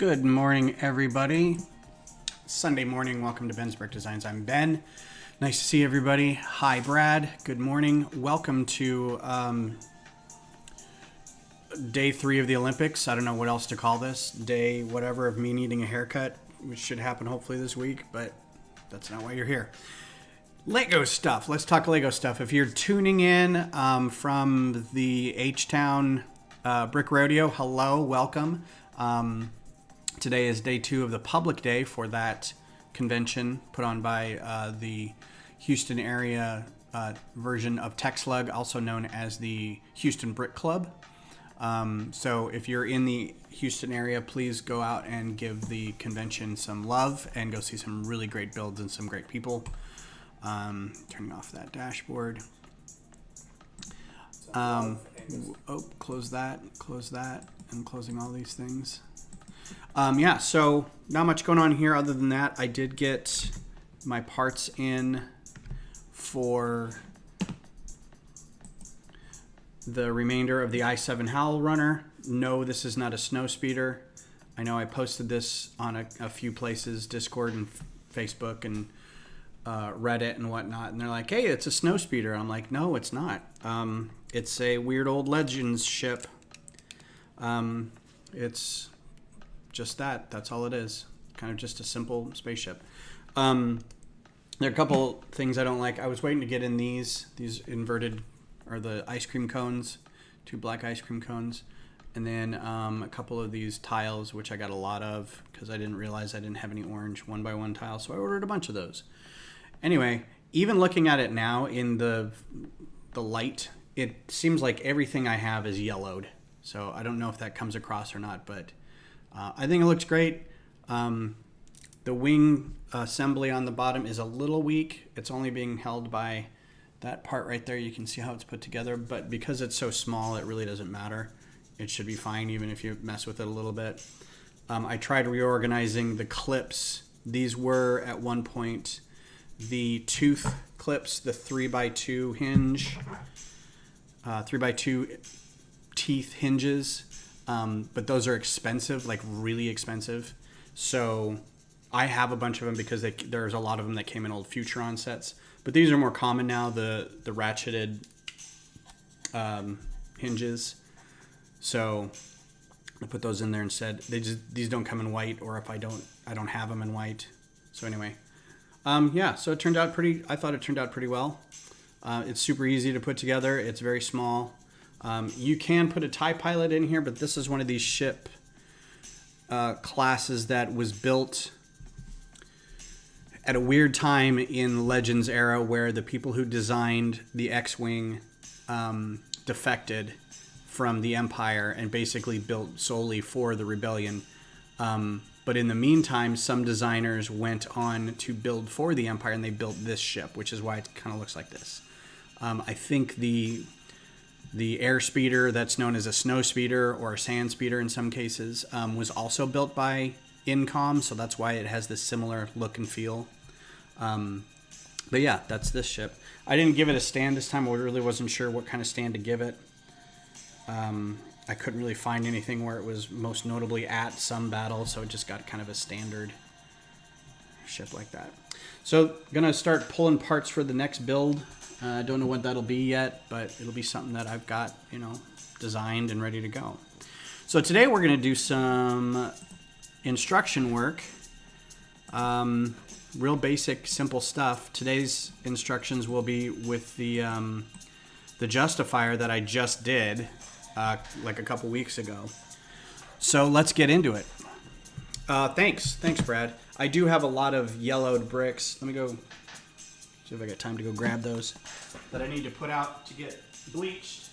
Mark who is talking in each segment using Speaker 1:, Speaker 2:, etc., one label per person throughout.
Speaker 1: Good morning, everybody. Sunday morning. Welcome to Ben's Brick Designs. I'm Ben. Nice to see everybody. Hi, Brad. Good morning. Welcome to day 3 of the Olympics. I don't know what else to call this. Day whatever of me needing a haircut, which should happen hopefully this week, but that's not why you're here. Lego stuff. Let's talk Lego stuff. If you're tuning in from the H-Town Brick Rodeo, hello, welcome. Today is day 2 of the public day for that convention put on by the Houston area version of Texlug, also known as the Houston Brick Club. So if you're in the Houston area, please go out and give the convention some love and go see some really great builds and some great people. Turning off that dashboard. Close that, and closing all these things. Yeah, so not much going on here other than that. I did get my parts in for the remainder of the i7 Howl Runner. No, this is not a snow speeder. I know I posted this on a few places, Discord and Facebook and Reddit and whatnot, and they're like, hey, it's a snow speeder. I'm like, no, it's not. It's a weird old Legends ship. It's just that's all it is. Kind of just a simple spaceship. There are a couple things I don't like. I was waiting to get in these inverted, or the ice cream cones, 2 black ice cream cones, and then a couple of these tiles, which I got a lot of because I didn't realize I didn't have any orange 1x1 tiles, so I ordered a bunch of those. Anyway, even looking at it now in the light, it seems like everything I have is yellowed. So I don't know if that comes across or not, but I think it looks great. The wing assembly on the bottom is a little weak. It's only being held by that part right there. You can see how it's put together, but because it's so small, it really doesn't matter. It should be fine even if you mess with it a little bit. I tried reorganizing the clips. These were at one point the tooth clips, the 3x2 hinge, 3x2 teeth hinges, but those are expensive, like really expensive. So I have a bunch of them because there's a lot of them that came in old Futuron sets, but these are more common now, the ratcheted hinges. So I put those in there instead. These don't come in white, or if I don't have them in white. So anyway, yeah, so I thought it turned out pretty well. It's super easy to put together. It's very small. You can put a TIE pilot in here, but this is one of these ship classes that was built at a weird time in Legends era where the people who designed the X-Wing defected from the Empire and basically built solely for the Rebellion. But in the meantime, some designers went on to build for the Empire, and they built this ship, which is why it kind of looks like this. I think the air speeder that's known as a snow speeder or a sand speeder in some cases was also built by Incom, so that's why it has this similar look and feel. But yeah, that's this ship. I didn't give it a stand this time. I really wasn't sure what kind of stand to give it. I couldn't really find anything where it was most notably at some battle, so it just got kind of a standard ship like that. So gonna start pulling parts for the next build. I don't know what that'll be yet, but it'll be something that I've got, designed and ready to go. So today we're going to do some instruction work. Real basic, simple stuff. Today's instructions will be with the Justifier that I just did like a couple weeks ago. So let's get into it. Thanks, Brad. I do have a lot of yellowed bricks. Let me go see if I got time to go grab those that I need to put out to get bleached.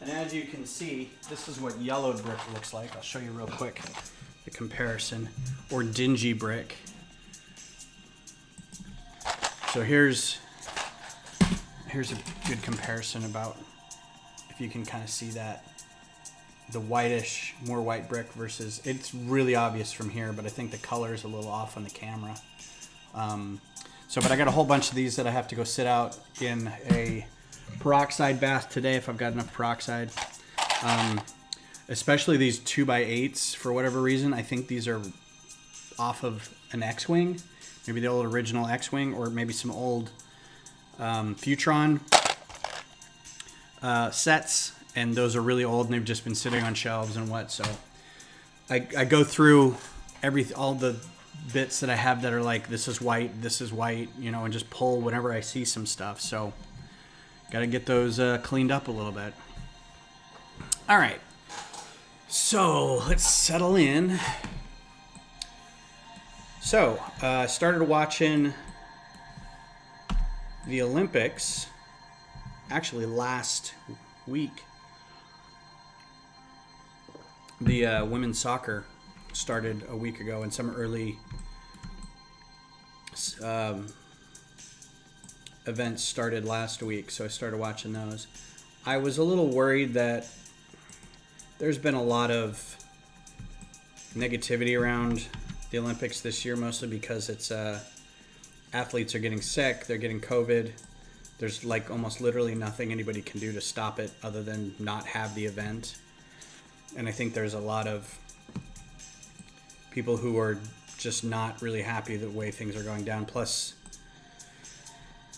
Speaker 1: And as you can see, this is what yellowed brick looks like. I'll show you real quick the comparison, or dingy brick. So here's a good comparison about if you can kind of see that. The whitish, more white brick versus, it's really obvious from here, but I think the color is a little off on the camera. But I got a whole bunch of these that I have to go sit out in a peroxide bath today if I've got enough peroxide. Especially these 2x8s for whatever reason. I think these are off of an X-Wing, maybe the old original X-Wing, or maybe some old Futron sets. And those are really old, and they've just been sitting on shelves and what. So I go through all the bits that I have that are like, this is white, and just pull whenever I see some stuff. So got to get those cleaned up a little bit. All right. So let's settle in. So I started watching the Olympics actually last week. The women's soccer started a week ago, and some early events started last week, so I started watching those. I was a little worried that there's been a lot of negativity around the Olympics this year, mostly because it's athletes are getting sick, they're getting COVID. There's like almost literally nothing anybody can do to stop it other than not have the event. And I think there's a lot of people who are just not really happy the way things are going down. Plus,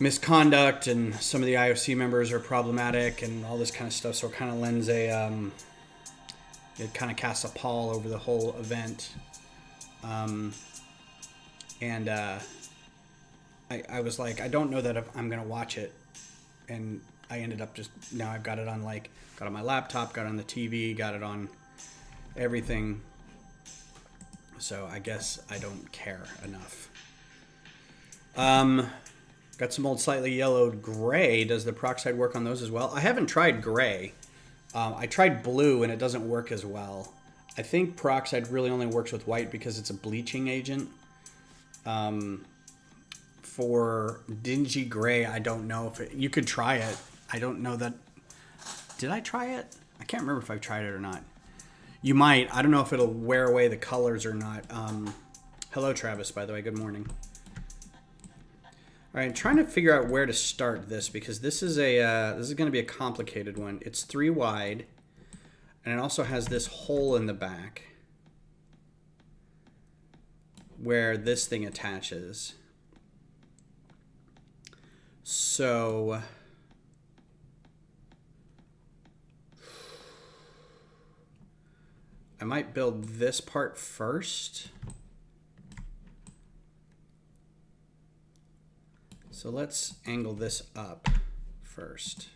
Speaker 1: misconduct, and some of the IOC members are problematic and all this kind of stuff. So it kind of lends it kind of casts a pall over the whole event. I was like, I don't know that I'm going to watch it. And I ended up now I've got it on got it on my laptop, got it on the TV, got it on everything. So I guess I don't care enough. Got some old slightly yellowed gray. Does the peroxide work on those as well? I haven't tried gray. I tried blue and it doesn't work as well. I think peroxide really only works with white because it's a bleaching agent. For dingy gray, I don't know if you could try it. I don't know that. Did I try it? I can't remember if I've tried it or not. You might. I don't know if it'll wear away the colors or not. Hello, Travis, by the way. Good morning. All right, I'm trying to figure out where to start this because this is going to be a complicated one. It's 3 wide, and it also has this hole in the back where this thing attaches. So I might build this part first. So let's angle this up first.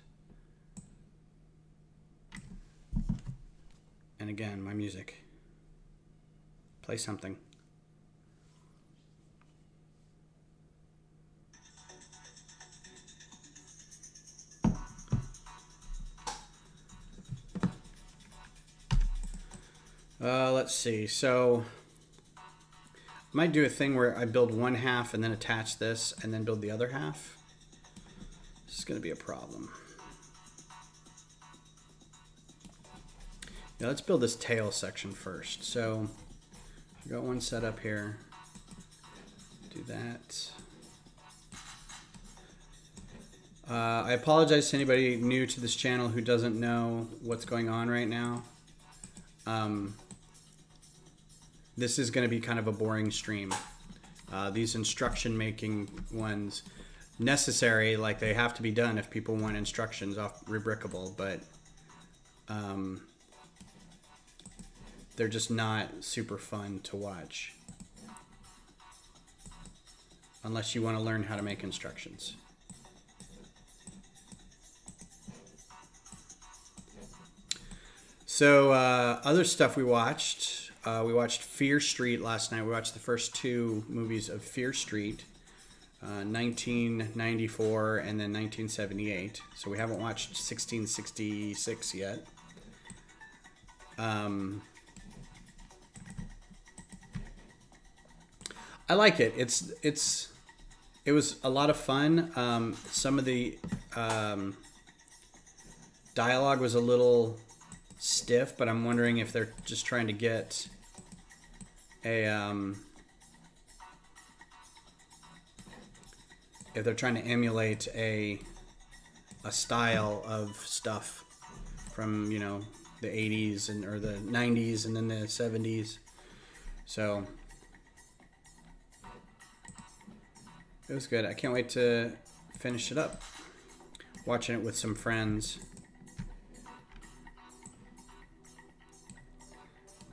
Speaker 1: And again, my music. Play something. Let's see. So I might do a thing where I build one half and then attach this and then build the other half. This is going to be a problem. Yeah, let's build this tail section first. So I got one set up here. Do that. I apologize to anybody new to this channel who doesn't know what's going on right now. This is going to be kind of a boring stream. These instruction making ones, necessary, like they have to be done if people want instructions off Rebrickable, but they're just not super fun to watch unless you want to learn how to make instructions. So other stuff we watched Fear Street last night. We watched the first 2 movies of Fear Street, 1994 and then 1978. So we haven't watched 1666 yet. I like it. It was a lot of fun. Some of the dialogue was a little stiff, but I'm wondering if they're just trying to get a if they're trying to emulate a style of stuff from, you know, the 80s and or the 90s and then the 70s. So it was good. I can't wait to finish it up. Watching it with some friends.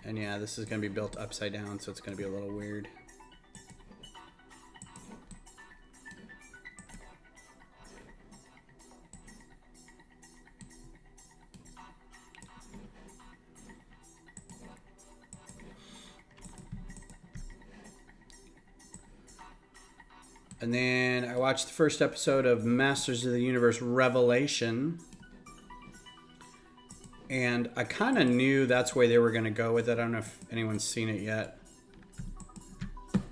Speaker 1: And yeah, this is going to be built upside down, so it's going to be a little weird. And then I watched the first episode of Masters of the Universe Revelation. And I kind of knew that's where they were going to go with it. I don't know if anyone's seen it yet. Let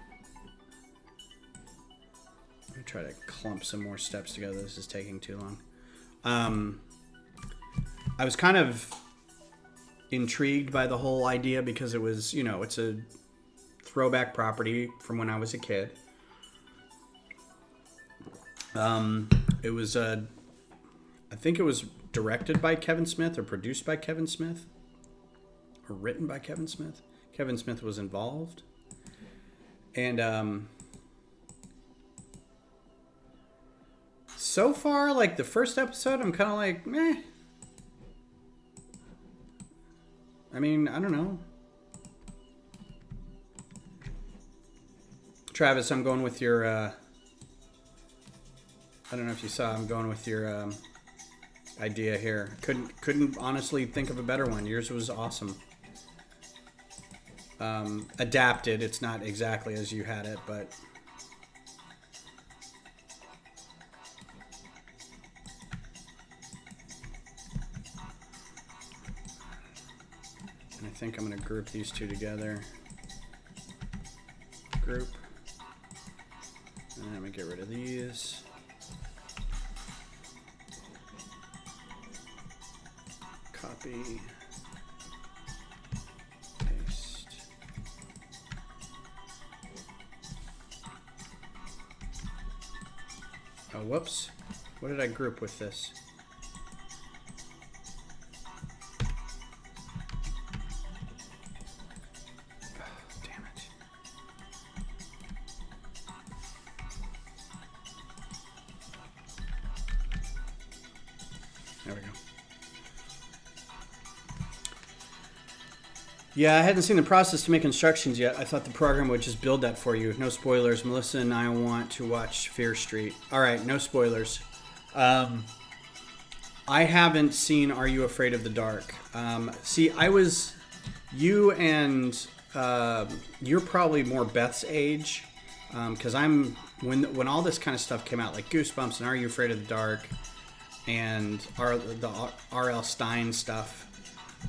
Speaker 1: me try to clump some more steps together. This is taking too long. I was kind of intrigued by the whole idea because it was, you know, it's a throwback property from when I was a kid. It was I think it was directed by Kevin Smith or produced by Kevin Smith or written by Kevin Smith. Kevin Smith was involved. And so far, like the first episode, I'm kind of like, meh. I mean, I don't know. Travis, I'm going with your I don't know if you saw, I'm going with your idea here. Couldn't honestly think of a better one. Yours was awesome. Adapted. It's not exactly as you had it, but and I think I'm going to group these two together. Group. And I'm going to get rid of these. Copy, paste. Oh, whoops. What did I group with this? Oh, damn it. There we go. Yeah, I hadn't seen the process to make instructions yet. I thought the program would just build that for you. No spoilers. Melissa and I want to watch Fear Street. All right, no spoilers. I haven't seen Are You Afraid of the Dark? See, you and you're probably more Beth's age, because when all this kind of stuff came out, like Goosebumps and Are You Afraid of the Dark, and the R.L. Stine stuff.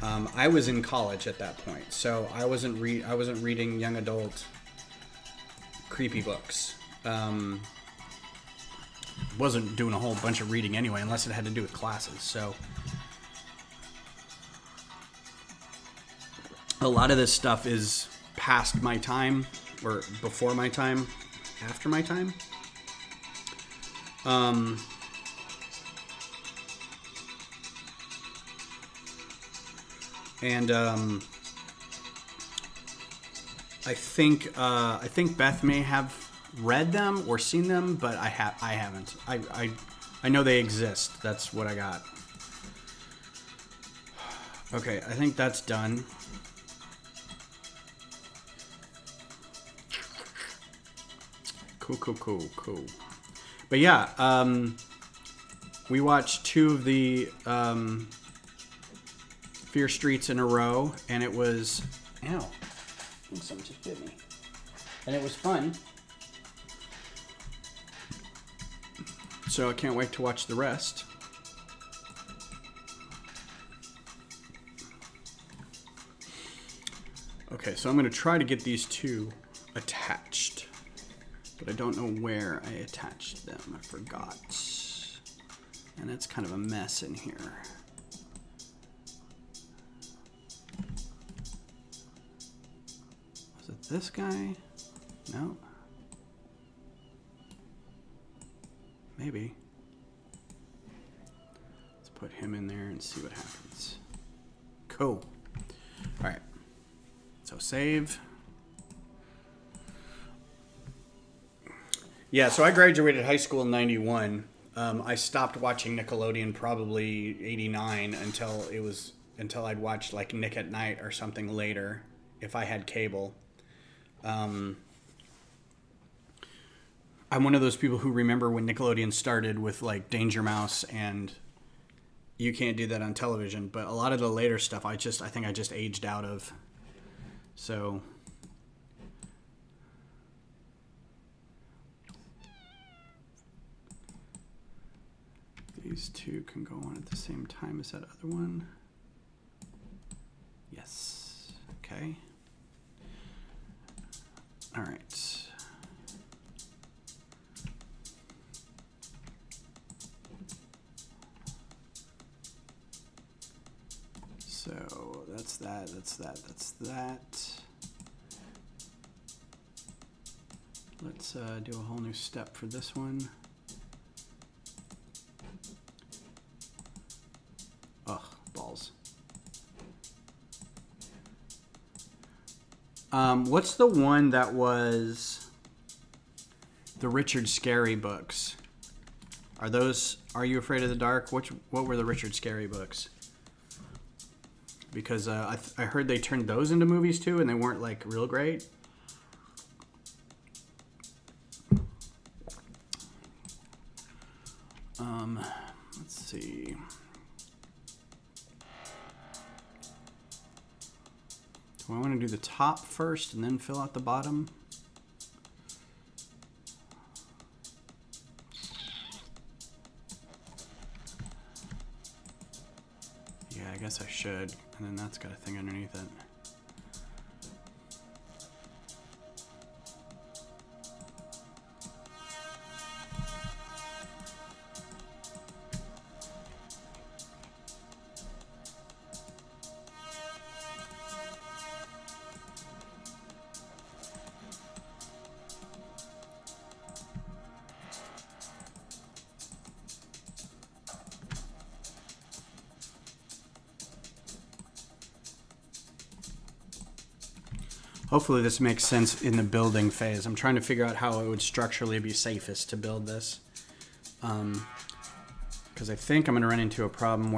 Speaker 1: I was in college at that point, so I wasn't reading young adult creepy books. Wasn't doing a whole bunch of reading anyway, unless it had to do with classes. So a lot of this stuff is past my time, or before my time, after my time. And I think Beth may have read them or seen them, but I haven't. I know they exist. That's what I got. Okay, I think that's done. Cool. But yeah, we watched 2 of the Fear Streets in a row, and it was, ow, I think something just bit me, and it was fun. So I can't wait to watch the rest. Okay, so I'm going to try to get these 2 attached, but I don't know where I attached them. I forgot, and it's kind of a mess in here. this guy? No. Maybe. Let's put him in there and see what happens. Cool. All right. So save. Yeah, so I graduated high school in 91. I stopped watching Nickelodeon probably 89 until I'd watch like Nick at Night or something later if I had cable. I'm one of those people who remember when Nickelodeon started with like Danger Mouse, and you can't do that on television, but a lot of the later stuff I think I just aged out of. So these two can go on at the same time as that other one. Yes. Okay. All right. So that's that, that's that, that's that. Let's do a whole new step for this one. Ugh, balls. What's the one that was the Richard Scarry books? Are You Afraid of the Dark? What were the Richard Scarry books? Because I heard they turned those into movies too, and they weren't like real great. Let's see. Do I want to do the top first and then fill out the bottom? Yeah, I guess I should. And then that's got a thing underneath it. Hopefully this makes sense in the building phase. I'm trying to figure out how it would structurally be safest to build this. Because I think I'm going to run into a problem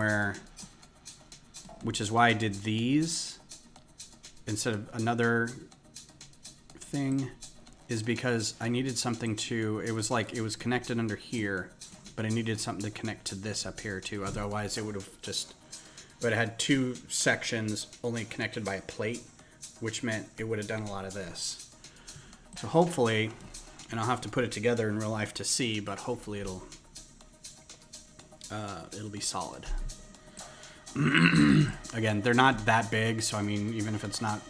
Speaker 1: which is why I did these instead of another thing, is because I needed something it was connected under here, but I needed something to connect to this up here too. Otherwise it would have had two sections only connected by a plate, which meant it would have done a lot of this. So hopefully, and I'll have to put it together in real life to see, but hopefully it'll be solid. Again, they're not that big, so I mean, even if it's not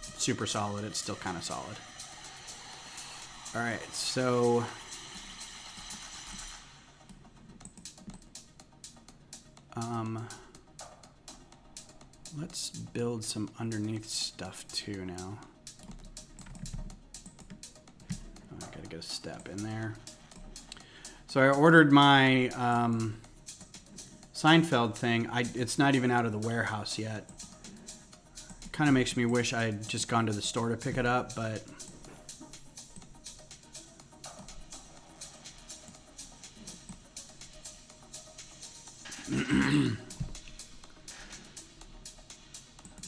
Speaker 1: super solid, it's still kind of solid. All right, so let's build some underneath stuff too now. Oh, I gotta get a step in there. So I ordered my Seinfeld thing. It's not even out of the warehouse yet. Kind of makes me wish I had just gone to the store to pick it up, but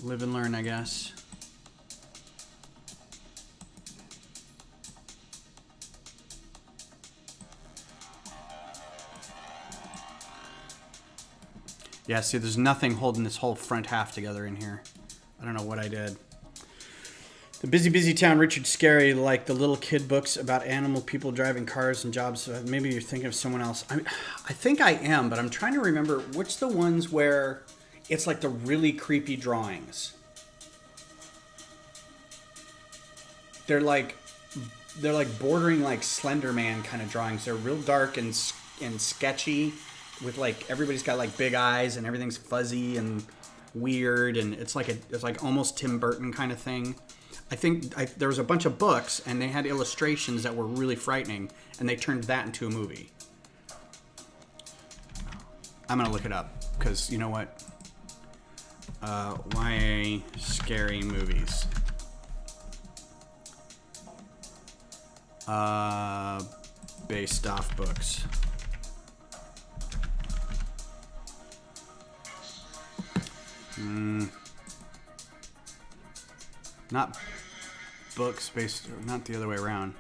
Speaker 1: live and learn, I guess. Yeah, see, there's nothing holding this whole front half together in here. I don't know what I did. The Busy Town, Richard Scarry, like the little kid books about animal people driving cars and jobs. So maybe you're thinking of someone else. I think I am, but I'm trying to remember which the ones where it's like the really creepy drawings. They're like bordering like Slender Man kind of drawings. They're real dark and sketchy, with like everybody's got like big eyes and everything's fuzzy and weird, and it's like almost Tim Burton kind of thing. I think there was a bunch of books, and they had illustrations that were really frightening, and they turned that into a movie. I'm going to look it up, because you know what? YA scary movies. Based off books. Not books based, not the other way around.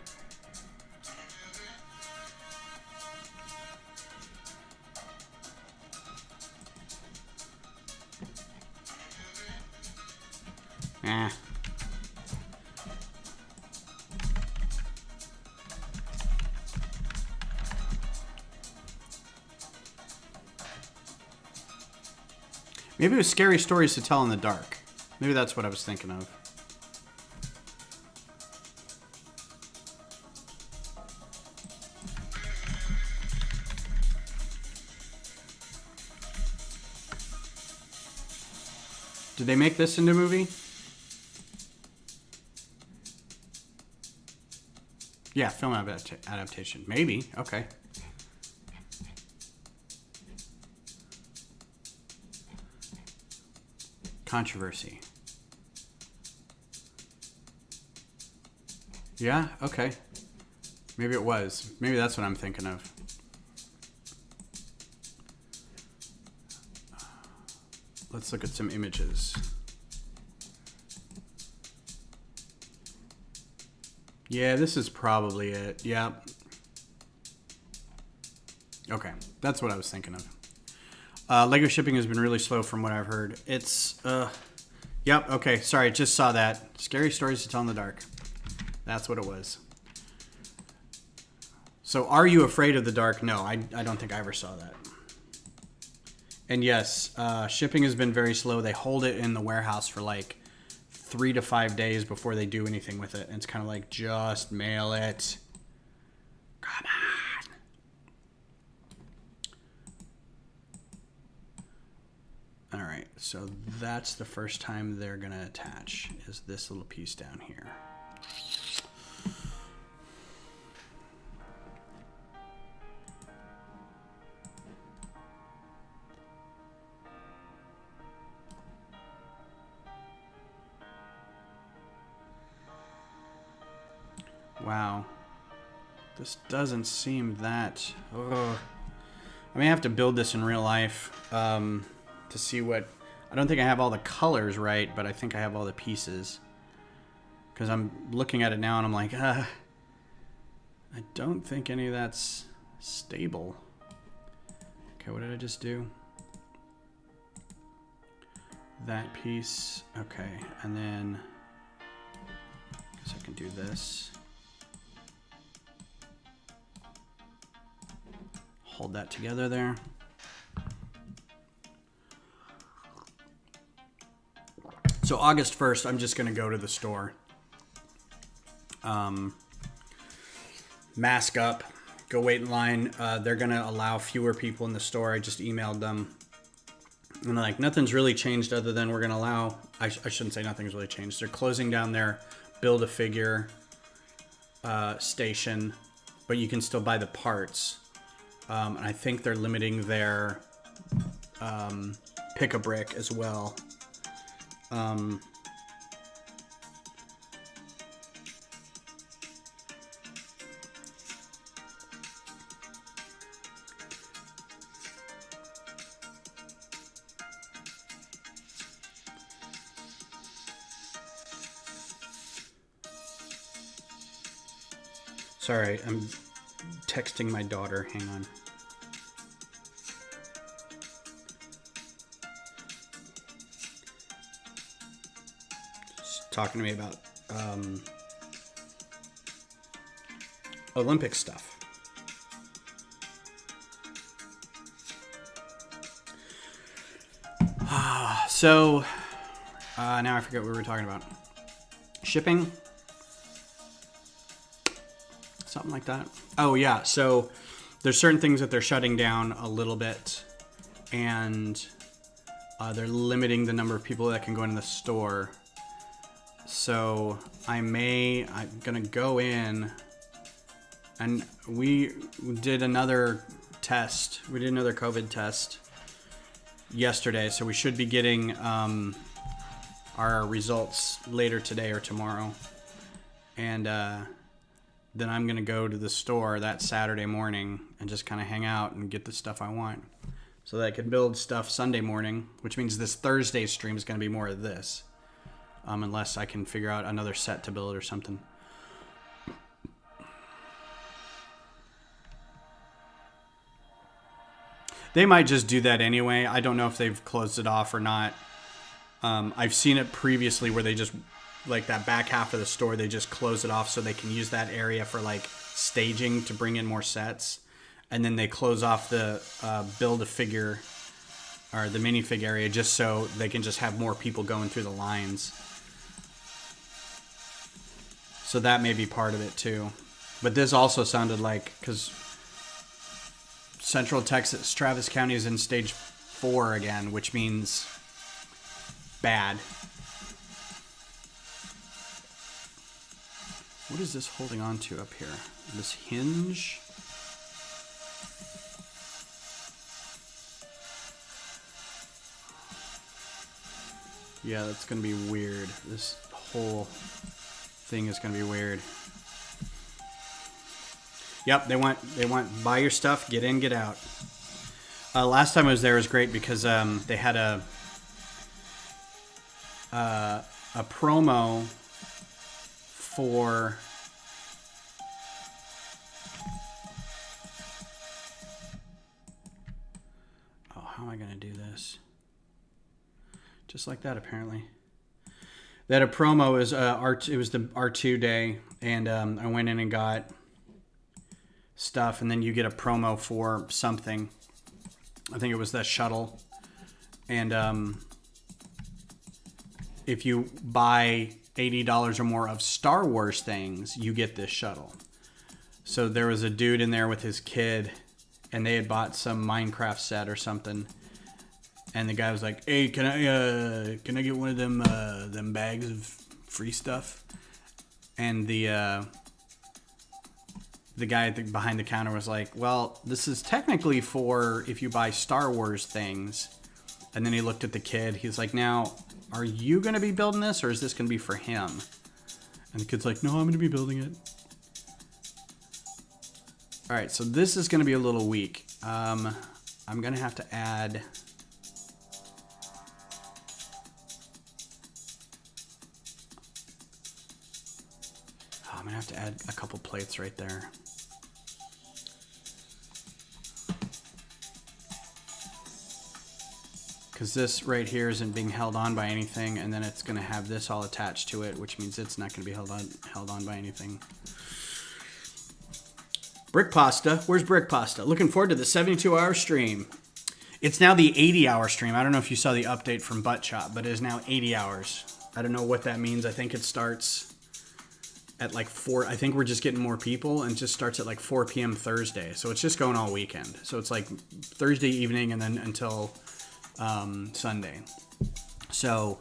Speaker 1: Maybe it was scary stories to tell in the dark. Maybe that's what I was thinking of. Did they make this into a movie? Yeah, film adaptation. Maybe. Okay. Controversy. Yeah, okay. Maybe it was. Maybe that's what I'm thinking of. Let's look at some images. Yeah, this is probably it. Yep. Okay, that's what I was thinking of. Lego shipping has been really slow from what I've heard. It's, yep, okay, sorry, just saw that. Scary stories to tell in the dark. That's what it was. So, are you afraid of the dark? No, I don't think I ever saw that. And yes, shipping has been very slow. They hold it in the warehouse for like 3 to 5 days before they do anything with it. And it's kind of like, just mail it. Come on. All right, so that's the first time they're going to attach, is this little piece down here. Wow. This doesn't seem that... Ugh. I may have to build this in real life to see what... I don't think I have all the colors right, but I think I have all the pieces. Because I'm looking at it now and I'm like, I don't think any of that's stable. Okay, what did I just do? That piece. Okay, and then... I guess I can do this. Hold that together there. So August 1st, I'm just going to go to the store. Mask up. Go wait in line. They're going to allow fewer people in the store. I just emailed them. And like, nothing's really changed other than we're going to allow... I shouldn't say nothing's really changed. They're closing down their Build-A-Figure station. But you can still buy the parts. And I think they're limiting their Pick-A-Brick as well. Sorry, I'm texting my daughter. Hang on. She's talking to me about Olympic stuff. So, now I forget what we were talking about. Shipping? Something like that. Oh, yeah. So, there's certain things that they're shutting down a little bit. And they're limiting the number of people that can go into the store. So I'm gonna go in, and we did another test. We did another COVID test yesterday, so we should be getting our results later today or tomorrow. And then I'm gonna go to the store that Saturday morning and just kind of hang out and get the stuff I want, so that I can build stuff Sunday morning, which means this Thursday stream is gonna be more of this. Unless I can figure out another set to build or something. They might just do that anyway. I don't know if they've closed it off or not. I've seen it previously where they just, like that back half of the store, they just close it off so they can use that area for like staging to bring in more sets. And then they close off the Build-A-Figure or the minifig area just so they can just have more people going through the lines. So that may be part of it too. But this also sounded like, because Central Texas, Travis County is in stage 4 again, which means bad. What is this holding on to up here? This hinge? Yeah, that's going to be weird. This whole thing is going to be weird. Yep, they want buy your stuff, get in, get out. Last time I was there was great because they had a promo for how am I going to do this? Just like that, apparently. That a promo is it was the R2 day, and I went in and got stuff, and then you get a promo for something. I think it was that shuttle, and if you buy $80 or more of Star Wars things, you get this shuttle. So there was a dude in there with his kid, and they had bought some Minecraft set or something. And the guy was like, "Hey, can I get one of them bags of free stuff?" And the guy behind the counter was like, "Well, this is technically for if you buy Star Wars things." And then he looked at the kid. He's like, "Now, are you going to be building this, or is this going to be for him?" And the kid's like, "No, I'm going to be building it." All right, so this is going to be a little weak. I'm going to have to add... I'm going to have to add a couple plates right there. Because this right here isn't being held on by anything, and then it's going to have this all attached to it, which means it's not going to be held on by anything. Brick Pasta. Where's Brick Pasta? Looking forward to the 72-hour stream. It's now the 80-hour stream. I don't know if you saw the update from Butt Chop, but it is now 80 hours. I don't know what that means. I think it starts at like 4. I think we're just getting more people, and it just starts at like 4 p.m. Thursday. So it's just going all weekend. So it's like Thursday evening and then until Sunday. So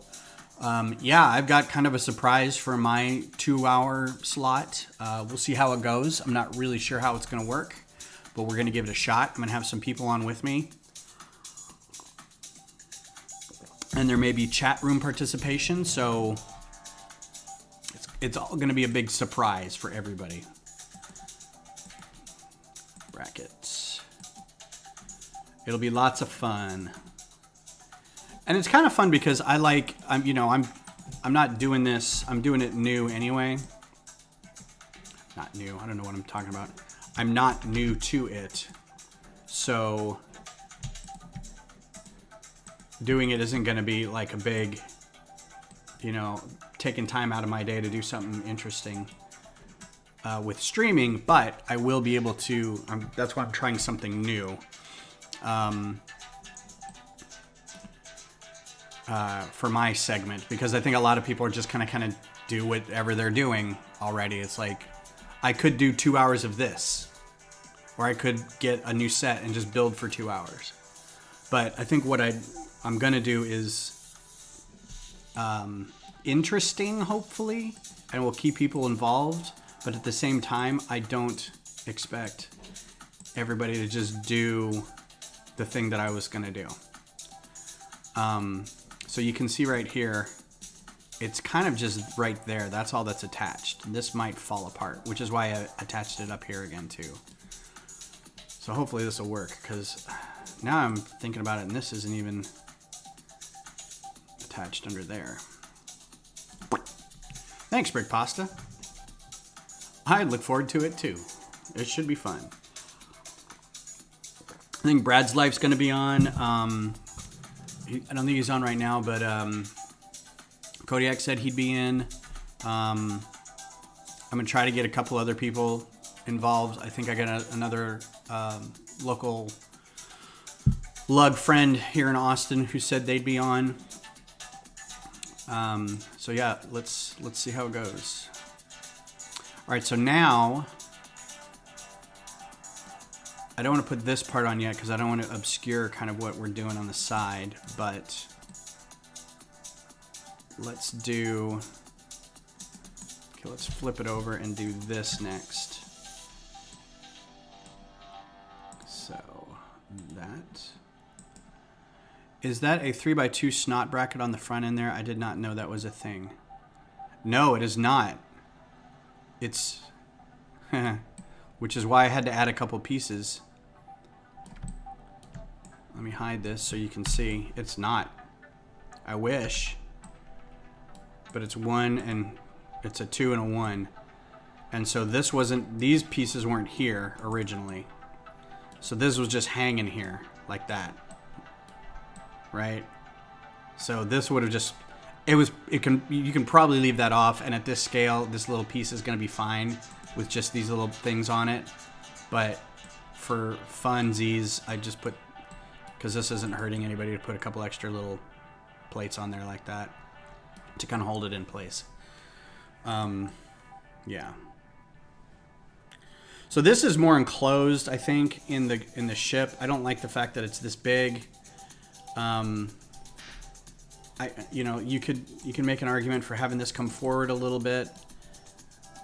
Speaker 1: yeah, I've got kind of a surprise for my 2-hour slot. We'll see how it goes. I'm not really sure how it's going to work, but we're going to give it a shot. I'm going to have some people on with me, and there may be chat room participation, so it's all going to be a big surprise for everybody. Brackets. It'll be lots of fun. And it's kind of fun because I'm not doing this. I'm doing it new anyway. Not new. I don't know what I'm talking about. I'm not new to it. So doing it isn't going to be like a big, taking time out of my day to do something interesting with streaming, but I will be able to, that's why I'm trying something new. For my segment, because I think a lot of people are just kind of do whatever they're doing already. It's like, I could do 2 hours of this, or I could get a new set and just build for 2 hours. But I think what I'm gonna do is interesting, hopefully, and will keep people involved. But at the same time, I don't expect everybody to just do the thing that I was going to do. So you can see right here, it's kind of just right there. That's all that's attached. This might fall apart, which is why I attached it up here again too. So hopefully this will work, because now I'm thinking about it and this isn't even attached under there. Thanks, Brick Pasta. I look forward to it too. It should be fun. I think Brad's Life's going to be on. I don't think he's on right now, but Kodiak said he'd be in. I'm going to try to get a couple other people involved. I think I got another local lug friend here in Austin who said they'd be on. So yeah, let's see how it goes. All right, so now I don't want to put this part on yet because I don't want to obscure kind of what we're doing on the side, but let's do, okay, let's flip it over and do this next. So that, is that a 3x2 snot bracket on the front end there? I did not know that was a thing. No, it is not. It's, which is why I had to add a couple pieces. Let me hide this so you can see. It's not. I wish. But it's one and it's a 2 and a 1. And so this wasn't, these pieces weren't here originally. So this was just hanging here like that. Right? So this would have just, you can probably leave that off, and at this scale, this little piece is going to be fine with just these little things on it. But for funsies, I just put, because this isn't hurting anybody, to put a couple extra little plates on there like that to kind of hold it in place. Yeah. So this is more enclosed, I think, in the ship. I don't like the fact that it's this big. You can make an argument for having this come forward a little bit.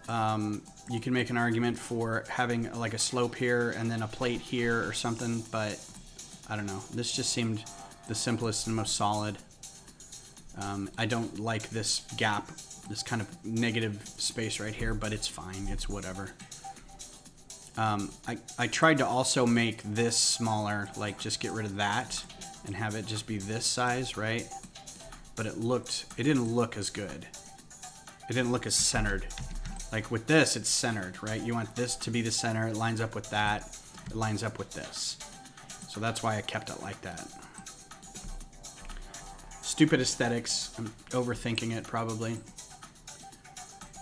Speaker 1: You can make an argument for having like a slope here and then a plate here or something, but I don't know. This just seemed the simplest and most solid. I don't like this gap, this kind of negative space right here, but it's fine. It's whatever. I tried to also make this smaller, like just get rid of that and have it just be this size, right? But it didn't look as good. It didn't look as centered. Like with this, it's centered, right? You want this to be the center. It lines up with that. It lines up with this. So that's why I kept it like that. Stupid aesthetics. I'm overthinking it probably.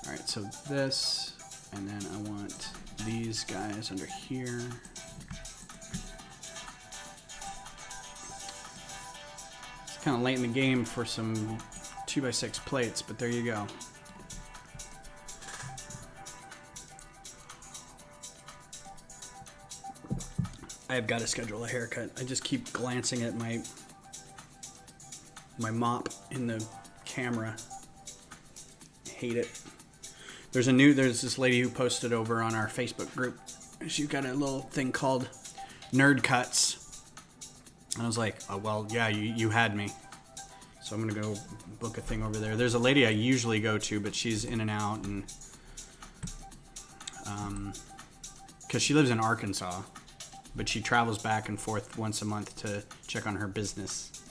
Speaker 1: All right, so this, and then I want these guys under here. It's kind of late in the game for some 2x6 plates, but there you go. I've got to schedule a haircut. I just keep glancing at my mop in the camera. Hate it. There's this lady who posted over on our Facebook group. She's got a little thing called Nerd Cuts. And I was like, oh, well, yeah, you had me. So I'm going to go book a thing over there. There's a lady I usually go to, but she's in and out. And because she lives in Arkansas, but she travels back and forth once a month to check on her business.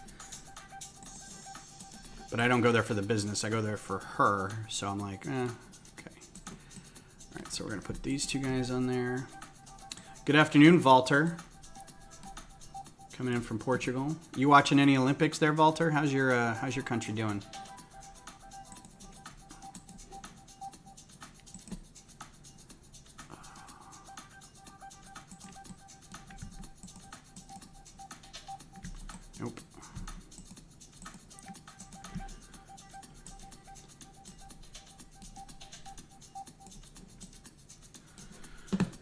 Speaker 1: But I don't go there for the business. I go there for her. So I'm like, okay. All right, so we're going to put these two guys on there. Good afternoon, Walter. Coming in from Portugal. You watching any Olympics there, Walter? How's your country doing? Nope.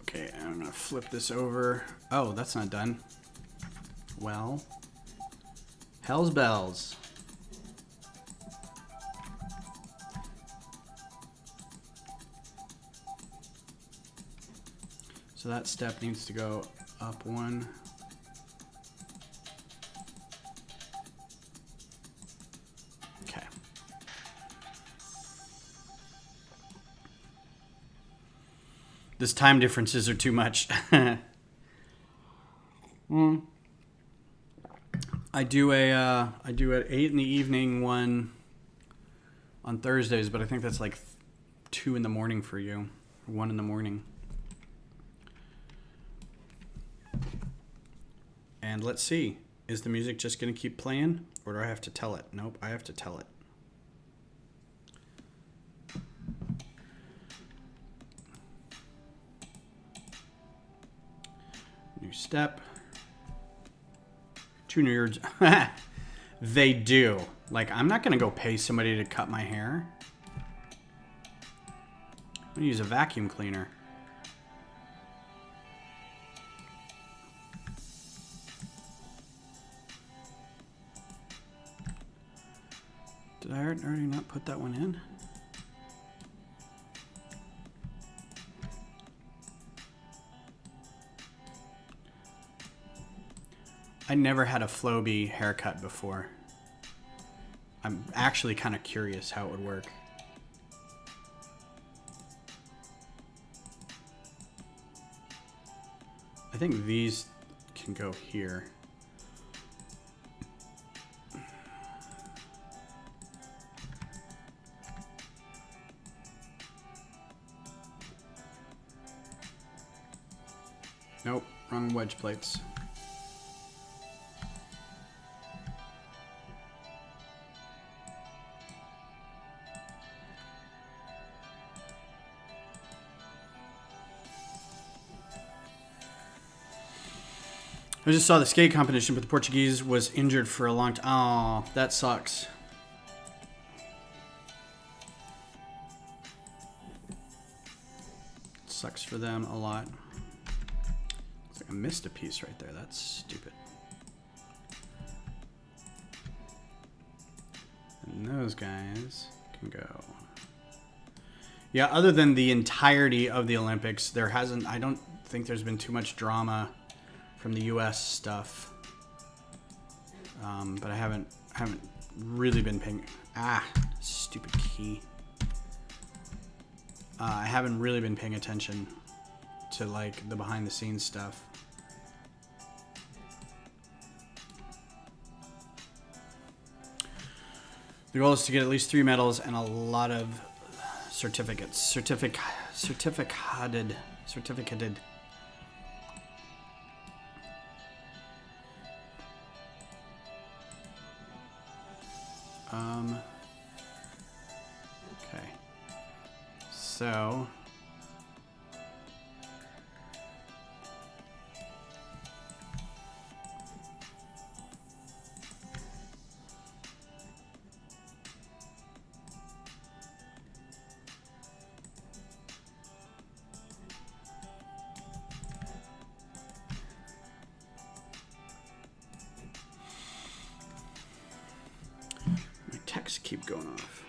Speaker 1: Okay, I'm gonna flip this over. Oh, that's not done. Well, hell's bells. So that step needs to go up 1. Okay. This time differences are too much. I do an 8 in the evening one on Thursdays, but I think that's like 2 in the morning for you, or 1 in the morning. And let's see, is the music just going to keep playing, or do I have to tell it? Nope, I have to tell it. New step. 2 nerds. They do. Like, I'm not going to go pay somebody to cut my hair. I'm going to use a vacuum cleaner. Did I already not put that one in? I never had a Flowbee haircut before. I'm actually kind of curious how it would work. I think these can go here. Nope, wrong wedge plates. I just saw the skate competition, but the Portuguese was injured for a long time. Oh, that sucks. Sucks for them a lot. Looks like I missed a piece right there. That's stupid. And those guys can go. Yeah, other than the entirety of the Olympics, there hasn't, I don't think there's been too much drama from the U.S. stuff, but I haven't really been paying. Stupid key. I haven't really been paying attention to like the behind-the-scenes stuff. The goal is to get at least 3 medals and a lot of certificates. Certificated. Okay. So my texts keep going off.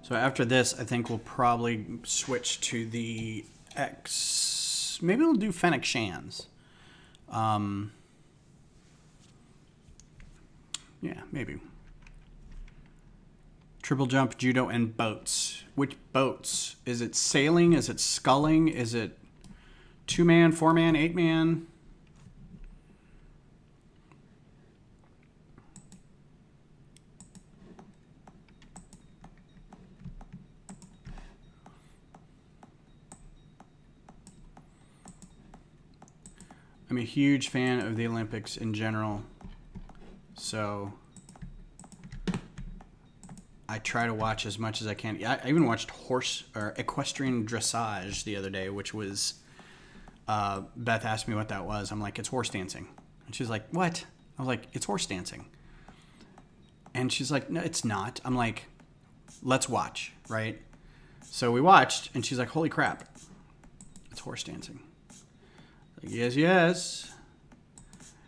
Speaker 1: So after this, I think we'll probably switch to the X. Maybe we'll do Fennec Shans. Yeah, maybe. Triple jump, judo, and boats. Which boats? Is it sailing? Is it sculling? Is it 2-man, 4-man, 8-man? I'm a huge fan of the Olympics in general, so I try to watch as much as I can. I even watched equestrian dressage the other day, which was, Beth asked me what that was. I'm like, it's horse dancing. And she's like, what? I was like, it's horse dancing. And she's like, no, it's not. I'm like, let's watch, right? So we watched, and she's like, holy crap, it's horse dancing. Like, yes, yes.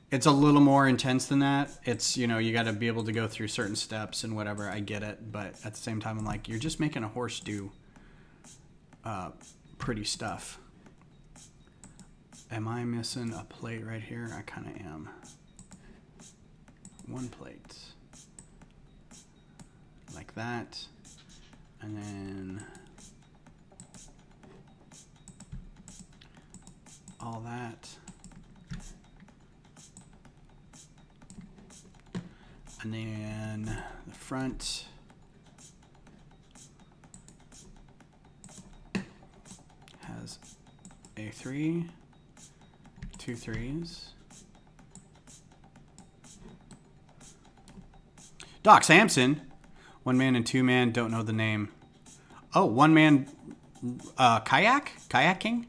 Speaker 1: It's a little more intense than that. It's, you know, you got to be able to go through certain steps and whatever. I get it. But at the same time, I'm like, you're just making a horse do pretty stuff. Am I missing a plate right here? I kind of am. One plate. Like that. And then all that. And then the front has a 3, 2 3s. Doc Samson, 1 man and 2 man, don't know the name. Oh, 1 man kayaking?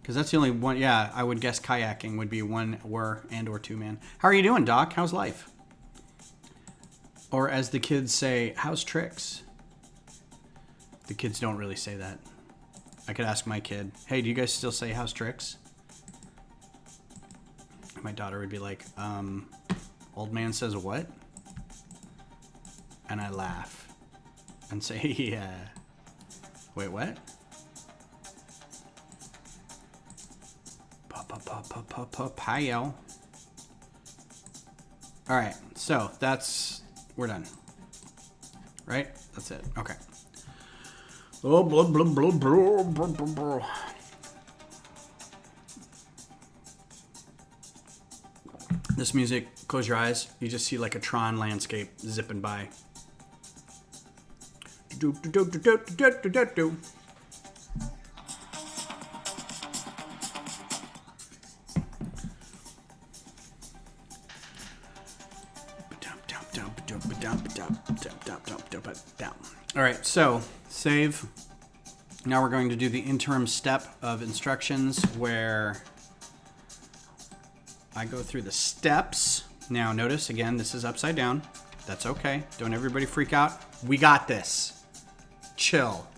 Speaker 1: Because that's the only one. Yeah, I would guess kayaking would be 1 or 2 man. How are you doing, Doc? How's life? Or as the kids say, how's tricks? The kids don't really say that. I could ask my kid, hey, do you guys still say how's tricks? My daughter would be like, old man says what? And I laugh and say, yeah. Wait, what? Pio. All right, so we're done. Right? That's it. Okay. Oh, blah, blah, blah, blah, blah, blah, blah. This music, close your eyes. You just see like a Tron landscape zipping by. Do, do, do, do, do, do, do, do, do. All right, so save. Now we're going to do the interim step of instructions where I go through the steps. Now notice, again, this is upside down. That's okay. Don't everybody freak out. We got this. Chill.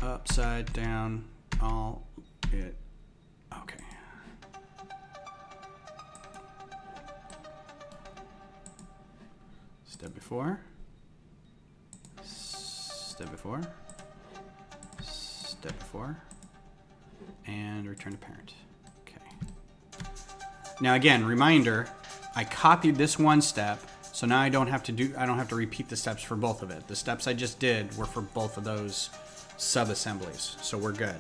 Speaker 1: Upside down, all it. Okay. Step before. Step before. Step before. And return to parent. Okay. Now again, reminder, I copied this one step, so now I don't have to repeat the steps for both of it. The steps I just did were for both of those sub-assemblies, so we're good.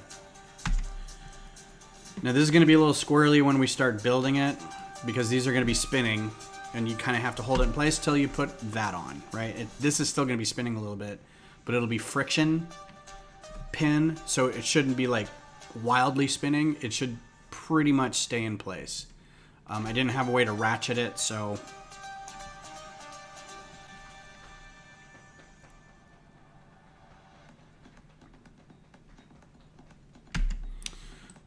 Speaker 1: Now this is going to be a little squirrely when we start building it, because these are going to be spinning, and you kind of have to hold it in place till you put that on, right? This is still going to be spinning a little bit, but it'll be friction pin, so it shouldn't be like wildly spinning. It should pretty much stay in place. I didn't have a way to ratchet it, so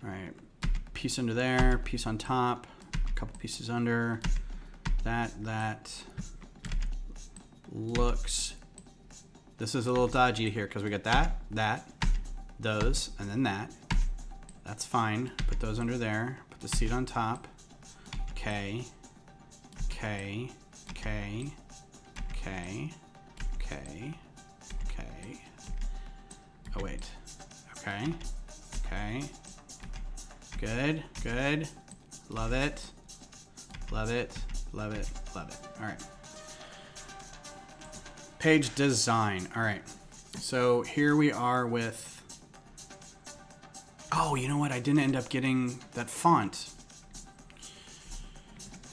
Speaker 1: all right, piece under there, piece on top, a couple pieces under. That looks, this is a little dodgy here because we got that, those, and then that. That's fine. Put those under there. Put the seat on top. K, K, K, K, K, K. Oh wait. Okay. Okay. Good. Good. Love it. Love it. Love it. Love it. All right. Page design. All right. So here we are with. Oh, you know what? I didn't end up getting that font.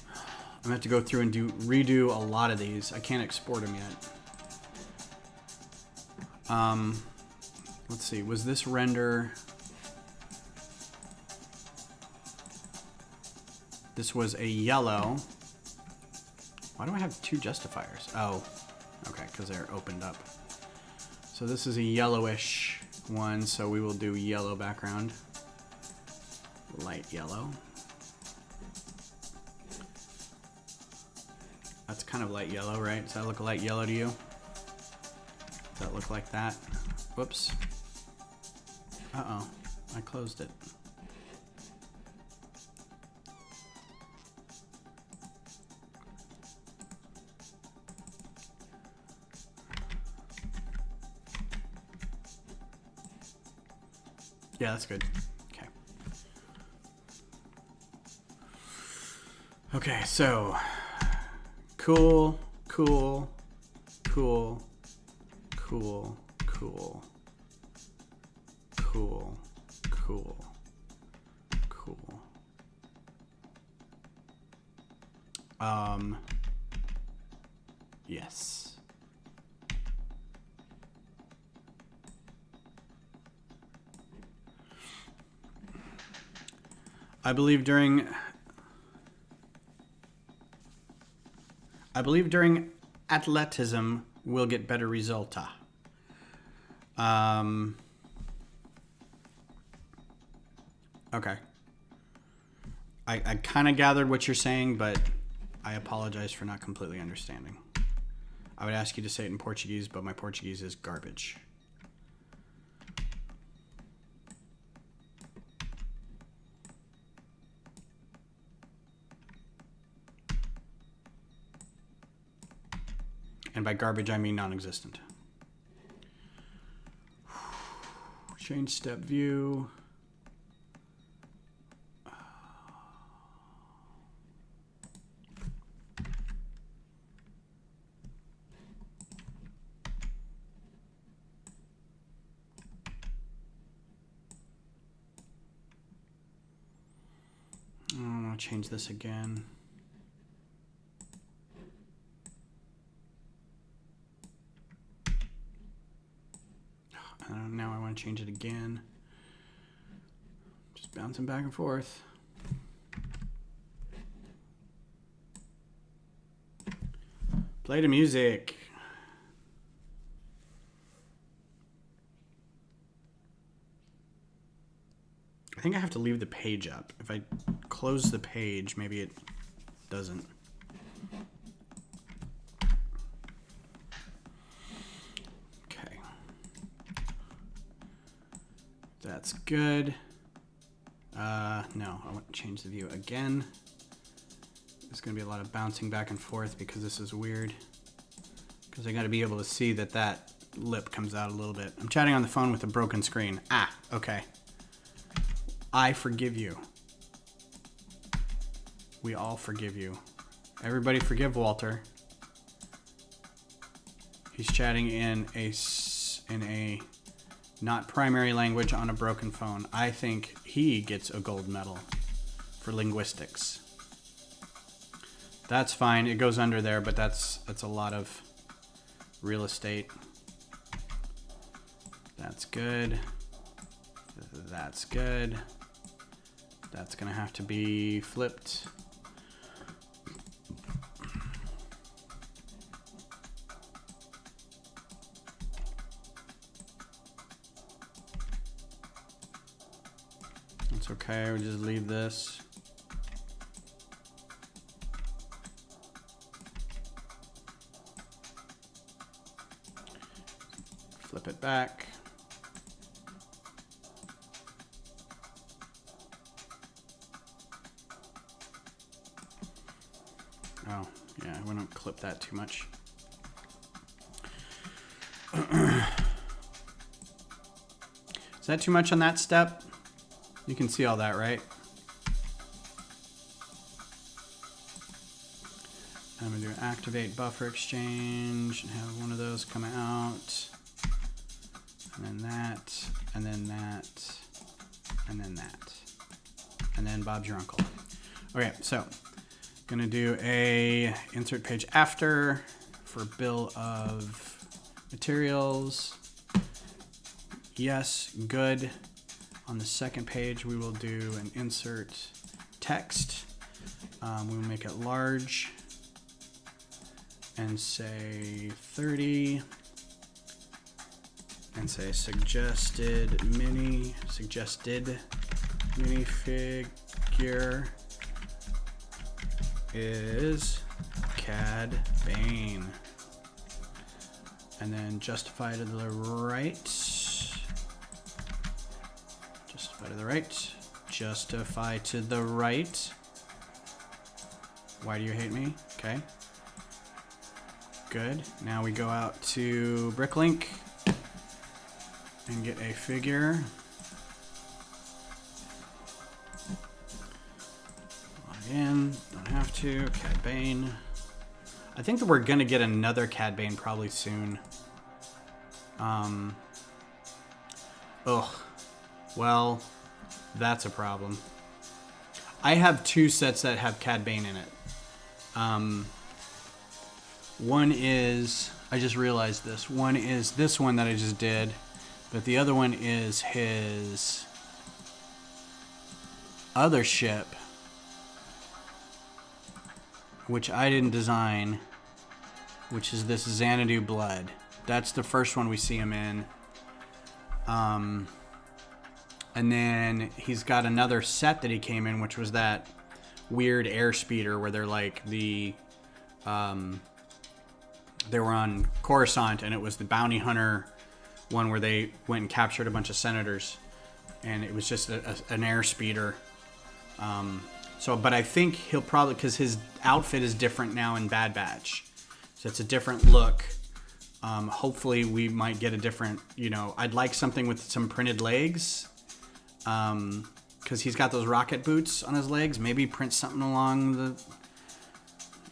Speaker 1: I'm gonna have to go through and redo a lot of these. I can't export them yet. Let's see. Was this render? This was a yellow. Why do I have 2 justifiers? Oh, okay, because they're opened up. So this is a yellowish one, so we will do yellow background. Light yellow. That's kind of light yellow, right? Does that look light yellow to you? Does that look like that? Whoops. Uh-oh. I closed it. Yeah, that's good. Okay. Okay, so cool, cool, cool, cool, cool, cool, cool, cool. Yes. I believe during athleticism we'll get better resulta. Okay. I kind of gathered what you're saying, but I apologize for not completely understanding. I would ask you to say it in Portuguese, but my Portuguese is garbage. And by garbage, I mean non-existent. Change step view. I'm gonna change this again. Now I want to change it again. Just bouncing back and forth. Play the music. I think I have to leave the page up. If I close the page, maybe it doesn't. That's good. No, I want to change the view again. There's going to be a lot of bouncing back and forth because this is weird. Because I got to be able to see that that lip comes out a little bit. I'm chatting on the phone with a broken screen. Ah, okay. I forgive you. We all forgive you. Everybody forgive Walter. He's chatting in a not primary language on a broken phone. I think he gets a gold medal for linguistics. That's fine. It goes under there, but that's a lot of real estate. That's good. That's good. That's gonna have to be flipped. It's okay, we just leave this. Flip it back. Oh, yeah, I wouldn't clip that too much. Is that too much on that step? You can see all that, right? I'm gonna do activate buffer exchange and have one of those come out. And then that, and then that, and then that. And then Bob's your uncle. Okay, so gonna do a insert page after for bill of materials. Yes, good. On the second page, we will do an insert text. We will make it large and say 30 and say suggested minifigure is Cad Bane. And then justify to the right. Justify to the right. Justify to the right. Why do you hate me? Okay. Good. Now we go out to Bricklink and get a figure. Log in. Don't have to. Cad Bane. I think that we're going to get another Cad Bane probably soon. Ugh. Well, that's a problem. I have two sets that have Cad Bane in it. One is, I just realized this. One is this one that I just did, but the other one is his other ship, which I didn't design, which is this Xanadu Blood. That's the first one we see him in. And then he's got another set that he came in, which was that weird air speeder where they're like the, they were on Coruscant, and it was the bounty hunter one where they went and captured a bunch of senators, and it was just an air speeder. But I think he'll probably, because his outfit is different now in Bad Batch, so it's a different look. Hopefully we might get a different, I'd like something with some printed legs, because he's got those rocket boots on his legs. Maybe print something along the,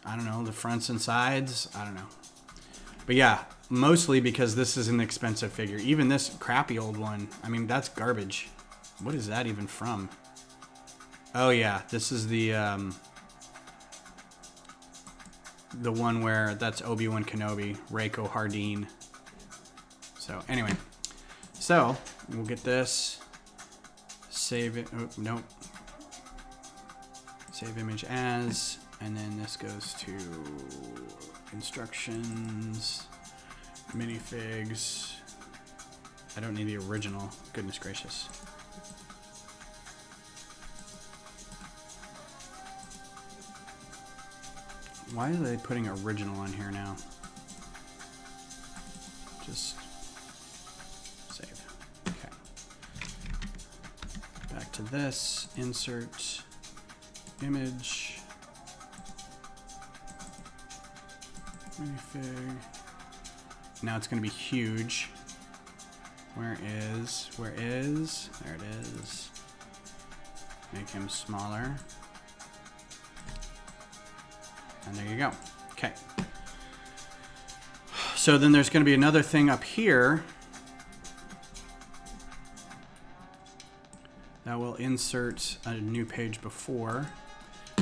Speaker 1: I don't know, the fronts and sides. I don't know. But yeah, mostly because this is an expensive figure. Even this crappy old one, I mean, that's garbage. What is that even from? Oh yeah, this is the one where that's Obi-Wan Kenobi, Reiko Hardeen. So anyway, so we'll get this, save it. Oh, nope. Save image as, and then this goes to instructions, minifigs. I don't need the original. Goodness gracious. Why are they putting original on here now? Just save. Okay. Back to this. Insert image. Minifig. Now it's going to be huge. Where is? There it is. Make him smaller. And there you go. Okay. So then there's going to be another thing up here that will insert a new page before.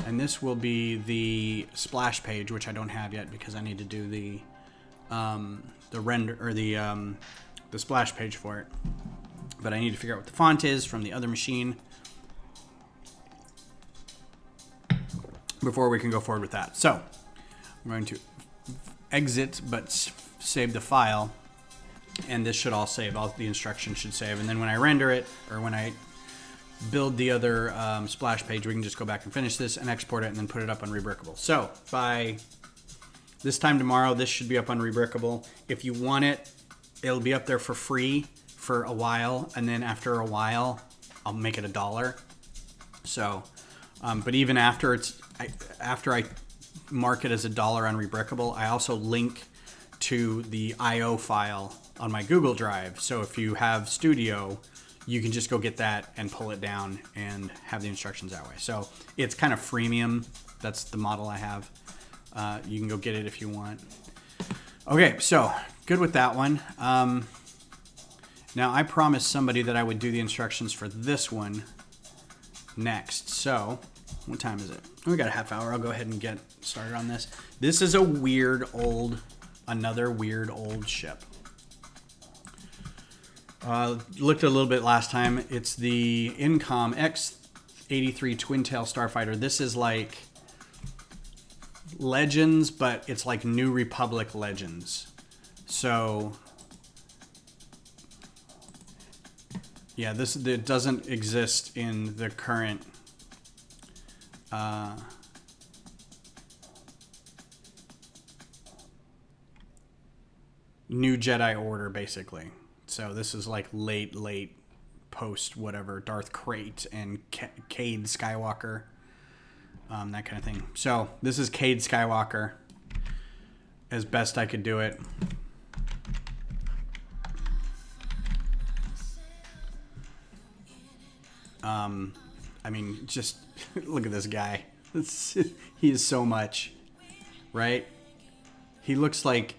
Speaker 1: And this will be the splash page, which I don't have yet because I need to do the render, or the splash page for it. But I need to figure out what the font is from the other machine before we can go forward with that. So I'm going to exit, but save the file, and this should all save. All the instructions should save, and then when I render it, or when I build the other splash page, we can just go back and finish this and export it and then put it up on Rebrickable. So by this time tomorrow, this should be up on Rebrickable. If you want it, it'll be up there for free for a while, and then after a while, I'll make it $1. So, but even after after I mark it as $1 on Rebrickable, I also link to the IO file on my Google Drive. So if you have Studio, you can just go get that and pull it down and have the instructions that way. So it's kind of freemium. That's the model I have. You can go get it if you want. Okay, so good with that one. Now I promised somebody that I would do the instructions for this one next. So what time is it? We got a half hour. I'll go ahead and get started on this. This is a another weird old ship. Looked a little bit last time. It's the Incom X-83 Twin-Tail Starfighter. This is like Legends, but it's like New Republic Legends. So yeah, it doesn't exist in the current New Jedi Order, basically. So this is like late post whatever, Darth Krayt and Cade Skywalker, that kind of thing. So this is Cade Skywalker, as best I could do it. I mean, just look at this guy. He is so much, right? He looks like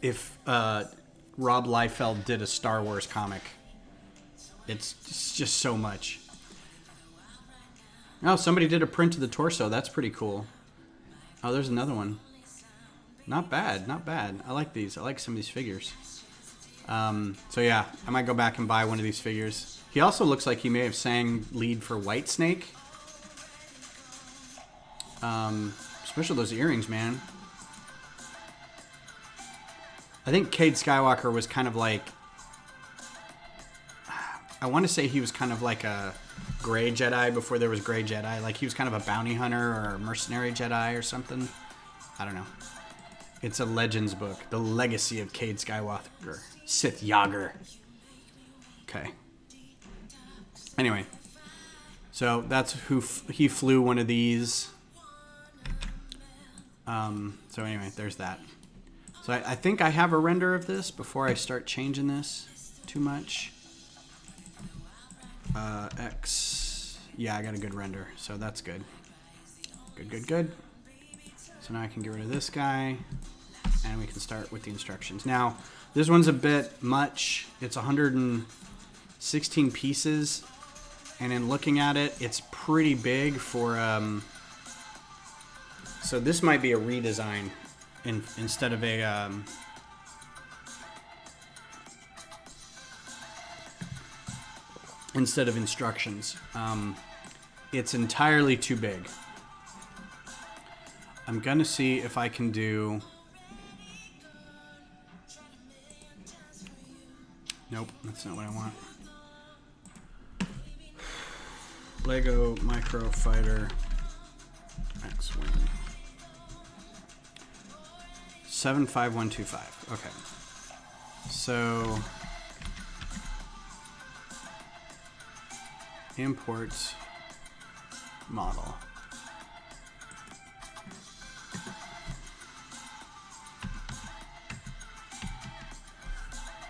Speaker 1: if Rob Liefeld did a Star Wars comic. It's just so much. Oh, somebody did a print of the torso. That's pretty cool. Oh, there's another one. Not bad, not bad. I like these. I like some of these figures. So yeah, I might go back and buy one of these figures. He also looks like he may have sang lead for Whitesnake. Especially those earrings, man. I think Cade Skywalker was kind of like... I want to say he was kind of like a gray Jedi before there was gray Jedi. Like he was kind of a bounty hunter or a mercenary Jedi or something. I don't know. It's a Legends book. The Legacy of Cade Skywalker. Sith Yager. Okay. Anyway. So that's who he flew one of these. So anyway, there's that. So I think I have a render of this before I start changing this too much. X. Yeah, I got a good render, so that's good. Good. So now I can get rid of this guy, and we can start with the instructions. Now, this one's a bit much. It's 116 pieces, and in looking at it, it's pretty big for... So this might be a redesign instead of a... instead of instructions. It's entirely too big. I'm gonna see if I can do... Nope, that's not what I want. Lego Microfighter X-Wing. 75125. Okay. So... import model.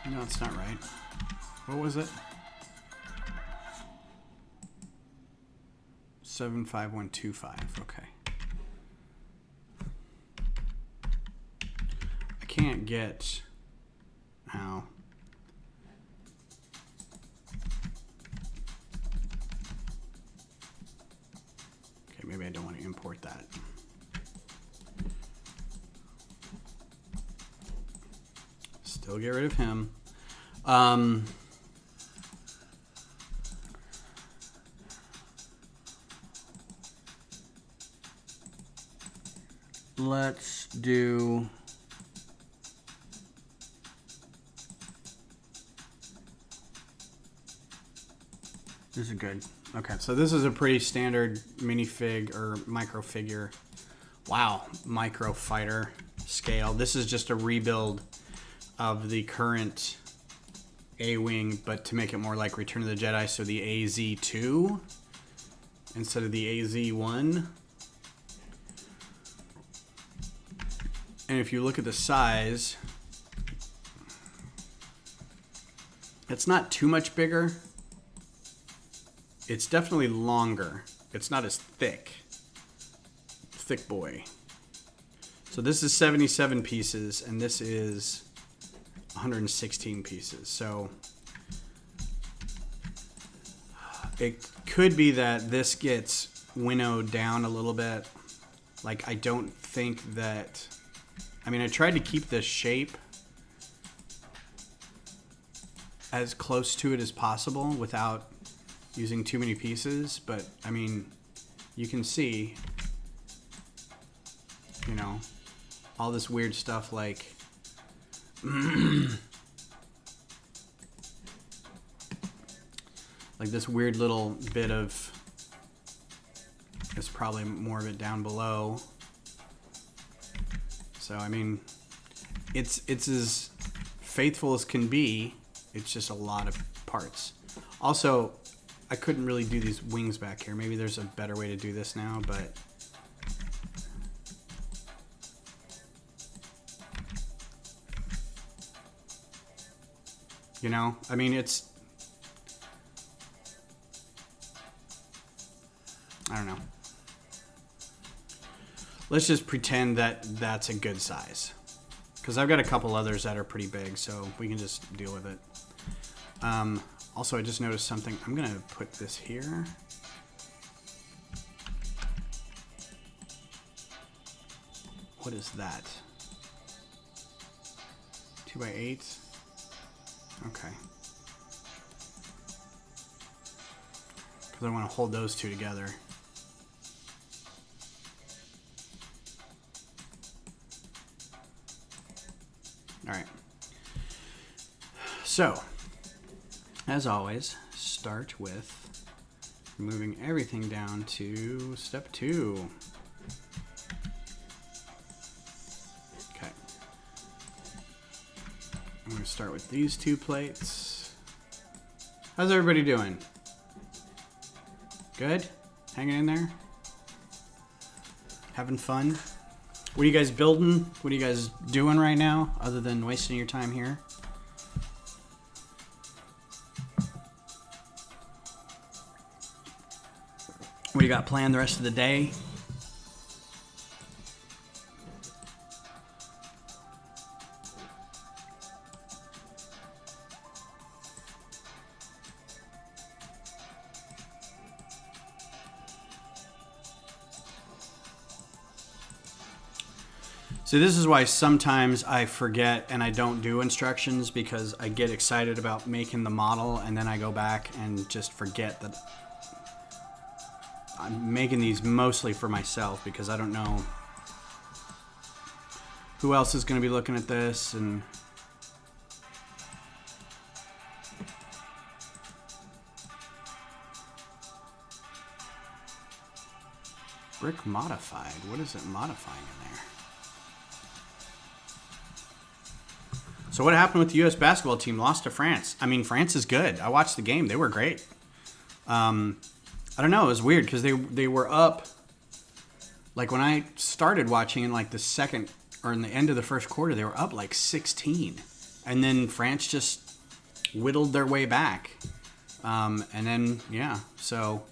Speaker 1: No, it's not right. What was it? 75125. Okay. I can't get... How? Maybe I don't want to import that. Still get rid of him. Let's do... This is good. Okay, so this is a pretty standard minifig or microfigure. Wow, Microfighter scale. This is just a rebuild of the current A-Wing, but to make it more like Return of the Jedi, so the AZ-2 instead of the AZ-1. And if you look at the size, it's not too much bigger. It's definitely longer. It's not as thick. Thick boy. So this is 77 pieces, and this is 116 pieces. So it could be that this gets winnowed down a little bit. Like, I don't think that... I mean, I tried to keep this shape as close to it as possible without using too many pieces, but I mean, you can see, you know, all this weird stuff like like this weird little bit of, there's probably more of it down below. So I mean, it's as faithful as can be. It's just a lot of parts. Also, I couldn't really do these wings back here. Maybe there's a better way to do this now, but... You know, I mean, it's... I don't know. Let's just pretend that that's a good size. Because I've got a couple others that are pretty big, so we can just deal with it. Also, I just noticed something. I'm going to put this here. What is that? 2x8? Okay. Because I want to hold those two together. All right. So, as always, start with moving everything down to step 2. Okay. I'm going to start with these 2 plates. How's everybody doing? Good? Hanging in there? Having fun? What are you guys building? What are you guys doing right now, other than wasting your time here? What do you got planned the rest of the day? So this is why sometimes I forget and I don't do instructions, because I get excited about making the model and then I go back and just forget that I'm making these mostly for myself, because I don't know who else is going to be looking at this. And brick modified. What is it modifying in there? So what happened with the U.S. basketball team? Lost to France. I mean, France is good. I watched the game. They were great. I don't know. It was weird because they were up. Like when I started watching in like the second or in the end of the first quarter, they were up like 16. And then France just whittled their way back. And then, yeah. So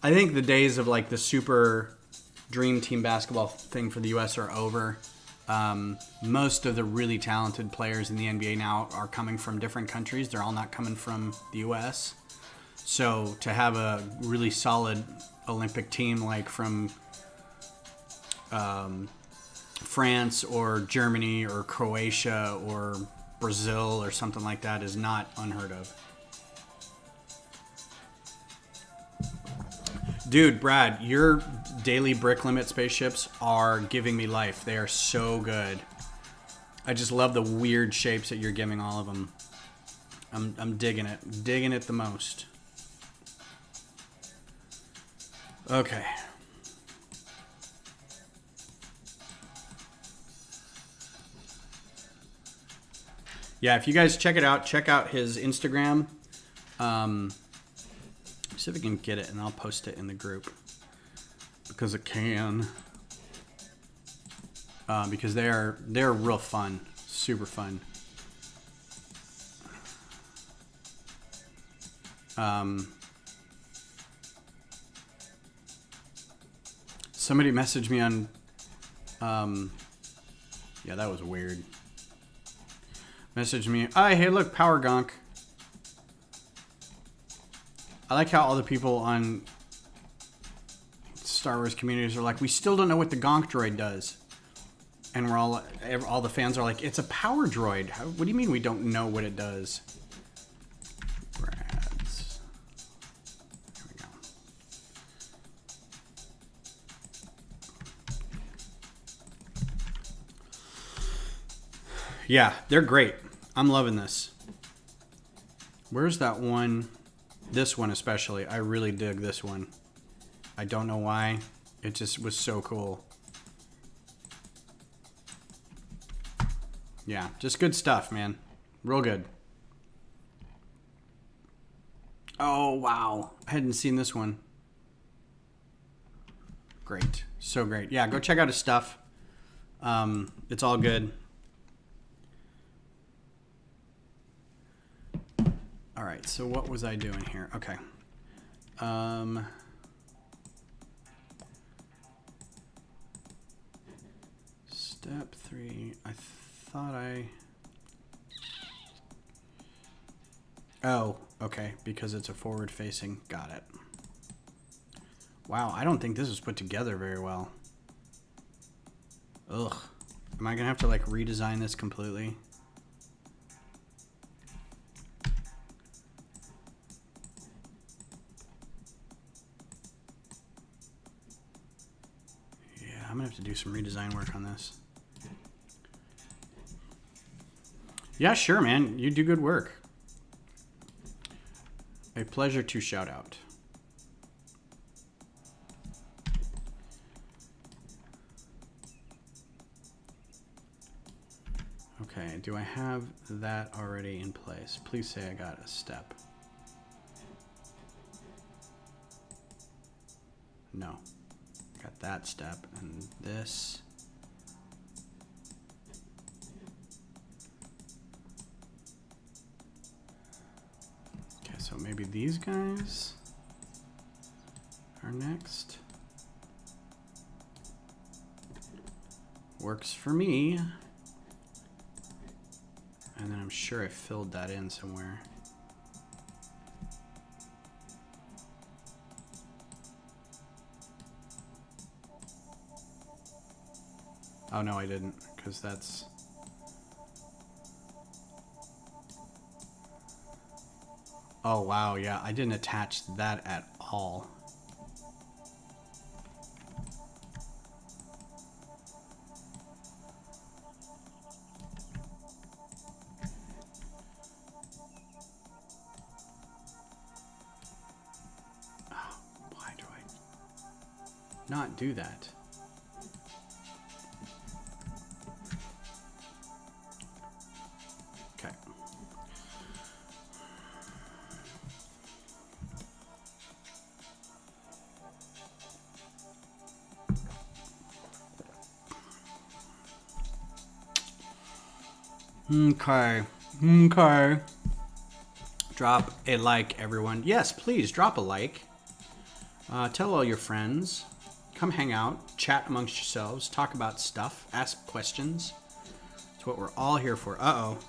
Speaker 1: I think the days of like the super dream team basketball thing for the U.S. are over. Most of the really talented players in the NBA now are coming from different countries. They're all not coming from the U.S. So to have a really solid Olympic team like from France or Germany or Croatia or Brazil or something like that is not unheard of. Dude, Brad, your daily brick limit spaceships are giving me life. They are so good. I just love the weird shapes that you're giving all of them. I'm digging it. Digging it the most. Okay. Yeah, if you guys check it out, check out his Instagram. See if I can get it, and I'll post it in the group because it can. Because they're real fun, super fun. Somebody messaged me on. Yeah, that was weird. Messaged me. Oh, hey, look, Power Gonk. I like how all the people on Star Wars communities are like, we still don't know what the Gonk droid does. And we're all the fans are like, it's a power droid. What do you mean we don't know what it does? Brad's. Here we go. Yeah, they're great. I'm loving this. Where's that one? This one especially. I really dig this one. I don't know why. It just was so cool. Yeah, just good stuff, man. Real good. Oh, wow. I hadn't seen this one. Great. So great. Yeah, go check out his stuff. It's all good. All right, so what was I doing here? Okay. Step 3. I thought I... Oh, okay, because it's a forward-facing. Got it. Wow, I don't think this was put together very well. Ugh. Am I gonna have to, like, redesign this completely? Yeah, I'm gonna have to do some redesign work on this. Yeah, sure, man. You do good work. A pleasure to shout out. Okay, do I have that already in place? Please say I got a step. No. Got that step and this. Okay, so maybe these guys are next. Works for me. And then I'm sure I filled that in somewhere. Oh no, I didn't, because that's... Oh wow, yeah, I didn't attach that at all. Why do I not do that? Okay. Okay. Okay. Drop a like, everyone. Yes, please drop a like. Tell all your friends. Come hang out, chat amongst yourselves, talk about stuff, ask questions. That's what we're all here for. Uh-oh.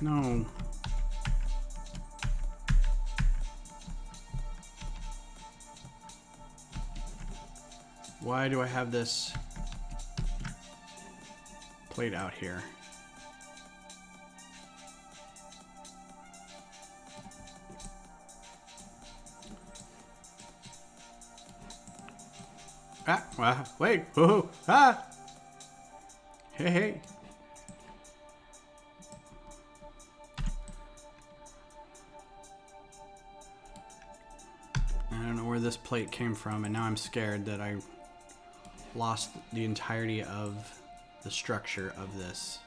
Speaker 1: No. Why do I have this plate out here? Ah, wait, whoa, ah! Hey, hey. I don't know where this plate came from, and now I'm scared that I lost the entirety of the structure of this.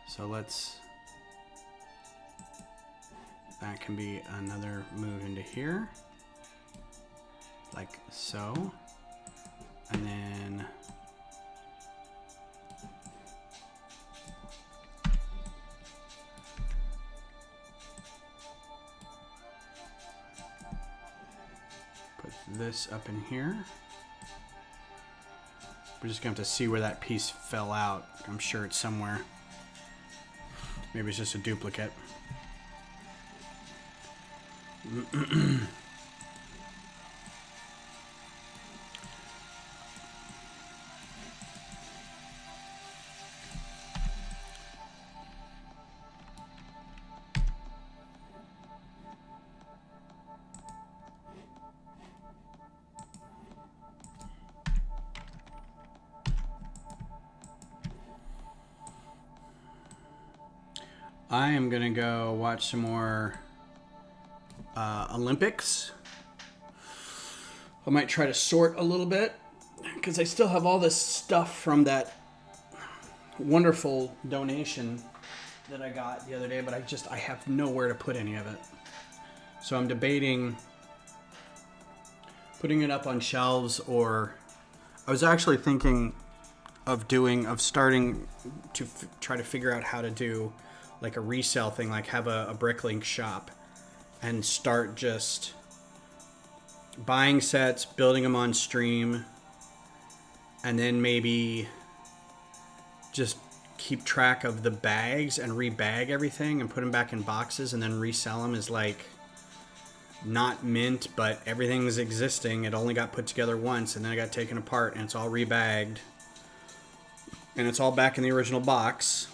Speaker 1: So let's... That can be another move into here. Like so. And then put this up in here. We're just gonna have to see where that piece fell out. I'm sure it's somewhere. Maybe it's just a duplicate. I am gonna go watch some more Olympics. I might try to sort a little bit because I still have all this stuff from that wonderful donation that I got the other day, but I have nowhere to put any of it. So I'm debating putting it up on shelves, or I was actually thinking of starting to try to figure out how to do like a resale thing, like have a Bricklink shop and start just buying sets, building them on stream, and then maybe just keep track of the bags and rebag everything and put them back in boxes and then resell them as like not mint, but everything's existing. It only got put together once and then it got taken apart and it's all rebagged and it's all back in the original box,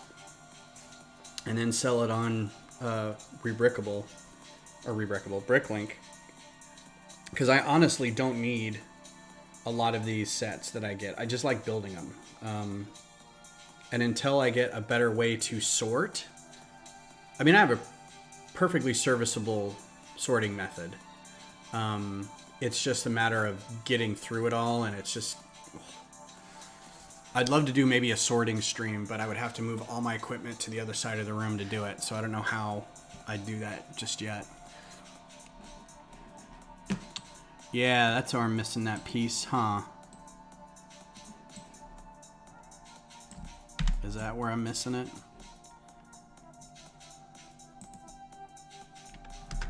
Speaker 1: and then sell it on Rebrickable Bricklink, because I honestly don't need a lot of these sets that I get. I just like building them. And until I get a better way to sort, I mean, I have a perfectly serviceable sorting method. It's just a matter of getting through it all, and it's just... I'd love to do maybe a sorting stream, but I would have to move all my equipment to the other side of the room to do it, so I don't know how I'd do that just yet. Yeah, that's how I'm missing that piece, huh? Is that where I'm missing it?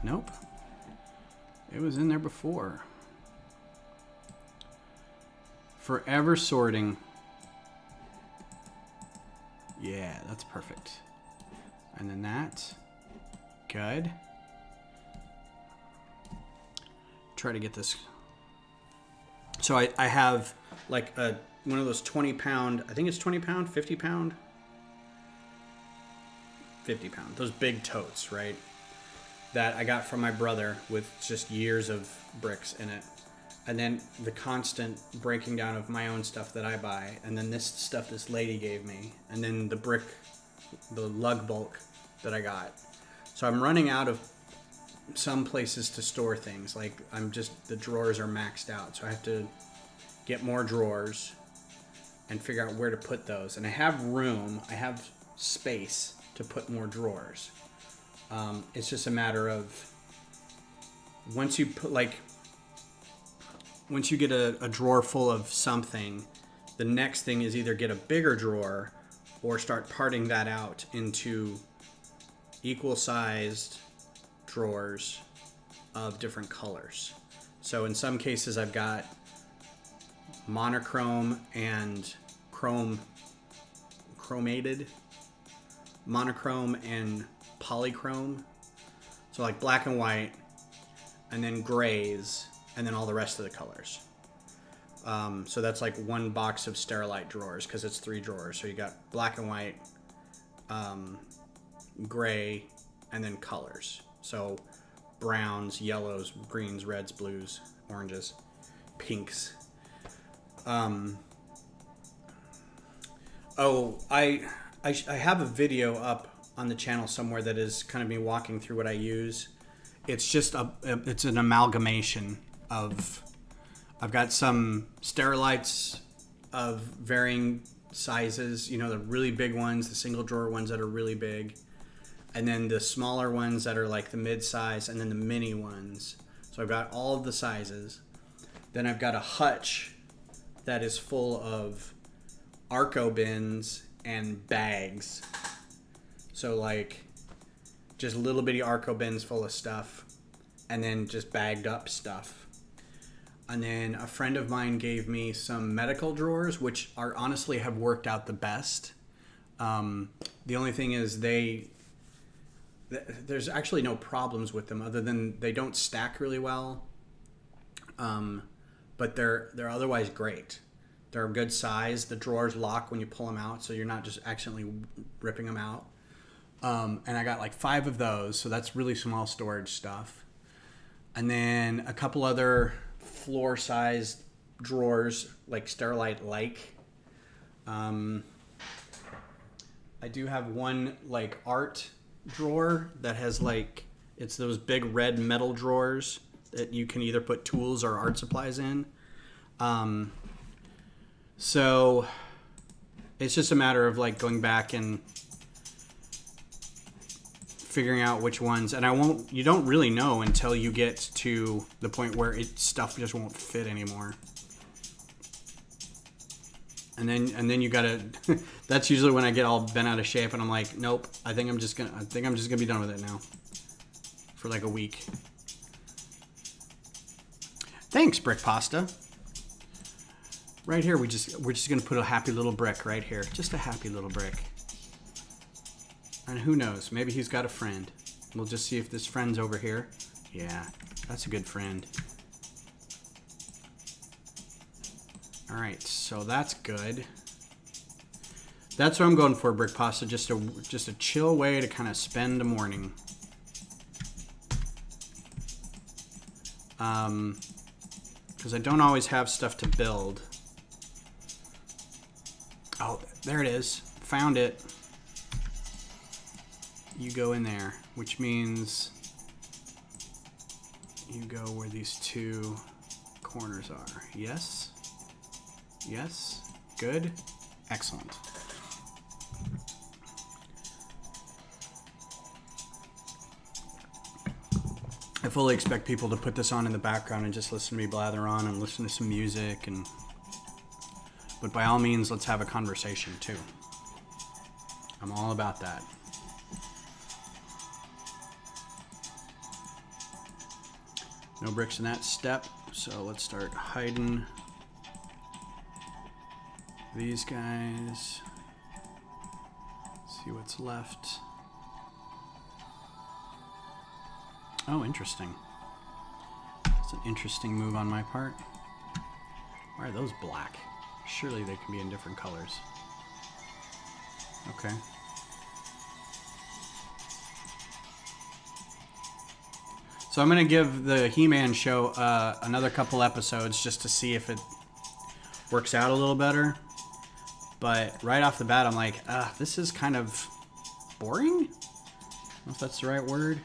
Speaker 1: Nope. It was in there before. Forever sorting. Yeah, that's perfect. And then that. Good. Try to get this. So I have like one of those 20 pound, I think it's 20 pound, 50 pound? 50 pound. Those big totes, right? That I got from my brother with just years of bricks in it. And then the constant breaking down of my own stuff that I buy. And then this stuff this lady gave me. And then the lug bulk that I got. So I'm running out of some places to store things. Like the drawers are maxed out. So I have to get more drawers and figure out where to put those. And I have room, I have space to put more drawers. It's just a matter of once you get a drawer full of something, the next thing is either get a bigger drawer or start parting that out into equal sized drawers of different colors. So in some cases I've got monochrome and chromated, monochrome and polychrome. So like black and white, and then grays, and then all the rest of the colors. So that's like one box of Sterilite drawers, because it's 3 drawers. So you got black and white, gray, and then colors. So browns, yellows, greens, reds, blues, oranges, pinks. I have a video up on the channel somewhere that is kind of me walking through what I use. It's just it's an amalgamation of, I've got some Sterilites of varying sizes, the really big ones, the single drawer ones that are really big, and then the smaller ones that are like the mid-size, and then the mini ones. So I've got all of the sizes. Then I've got a hutch that is full of Arco bins and bags. So like just little bitty Arco bins full of stuff, and then just bagged up stuff. And then a friend of mine gave me some medical drawers, which are honestly have worked out the best. The only thing is there's actually no problems with them other than they don't stack really well. But they're otherwise great. They're a good size. The drawers lock when you pull them out, so you're not just accidentally ripping them out. And I got like 5 of those, so that's really small storage stuff. And then a couple other floor-sized drawers, like Sterilite-like. I do have one like art drawer that has like, it's those big red metal drawers that you can either put tools or art supplies in. So It's just a matter of like going back and figuring out which ones, and you don't really know until you get to the point where stuff just won't fit anymore. And then you gotta that's usually when I get all bent out of shape and I'm like, nope, I think I'm just gonna be done with it now. For like a week. Thanks, Brick Pasta. Right here we're just gonna put a happy little brick right here. Just a happy little brick. And who knows, maybe he's got a friend. We'll just see if this friend's over here. Yeah, that's a good friend. Alright, so that's good. That's what I'm going for, Brick Pasta. Just a chill way to kind of spend the morning. Because I don't always have stuff to build. Oh, there it is. Found it. You go in there, which means you go where these two corners are. Yes? Yes? Good? Excellent. I fully expect people to put this on in the background and just listen to me blather on and listen to some music, but by all means, let's have a conversation too. I'm all about that. No bricks in that step, so let's start hiding these guys. See what's left. Oh, interesting. That's an interesting move on my part. Why are those black? Surely they can be in different colors. Okay. So I'm going to give the He-Man show another couple episodes just to see if it works out a little better. But right off the bat, I'm like, this is kind of boring? I don't know if that's the right word.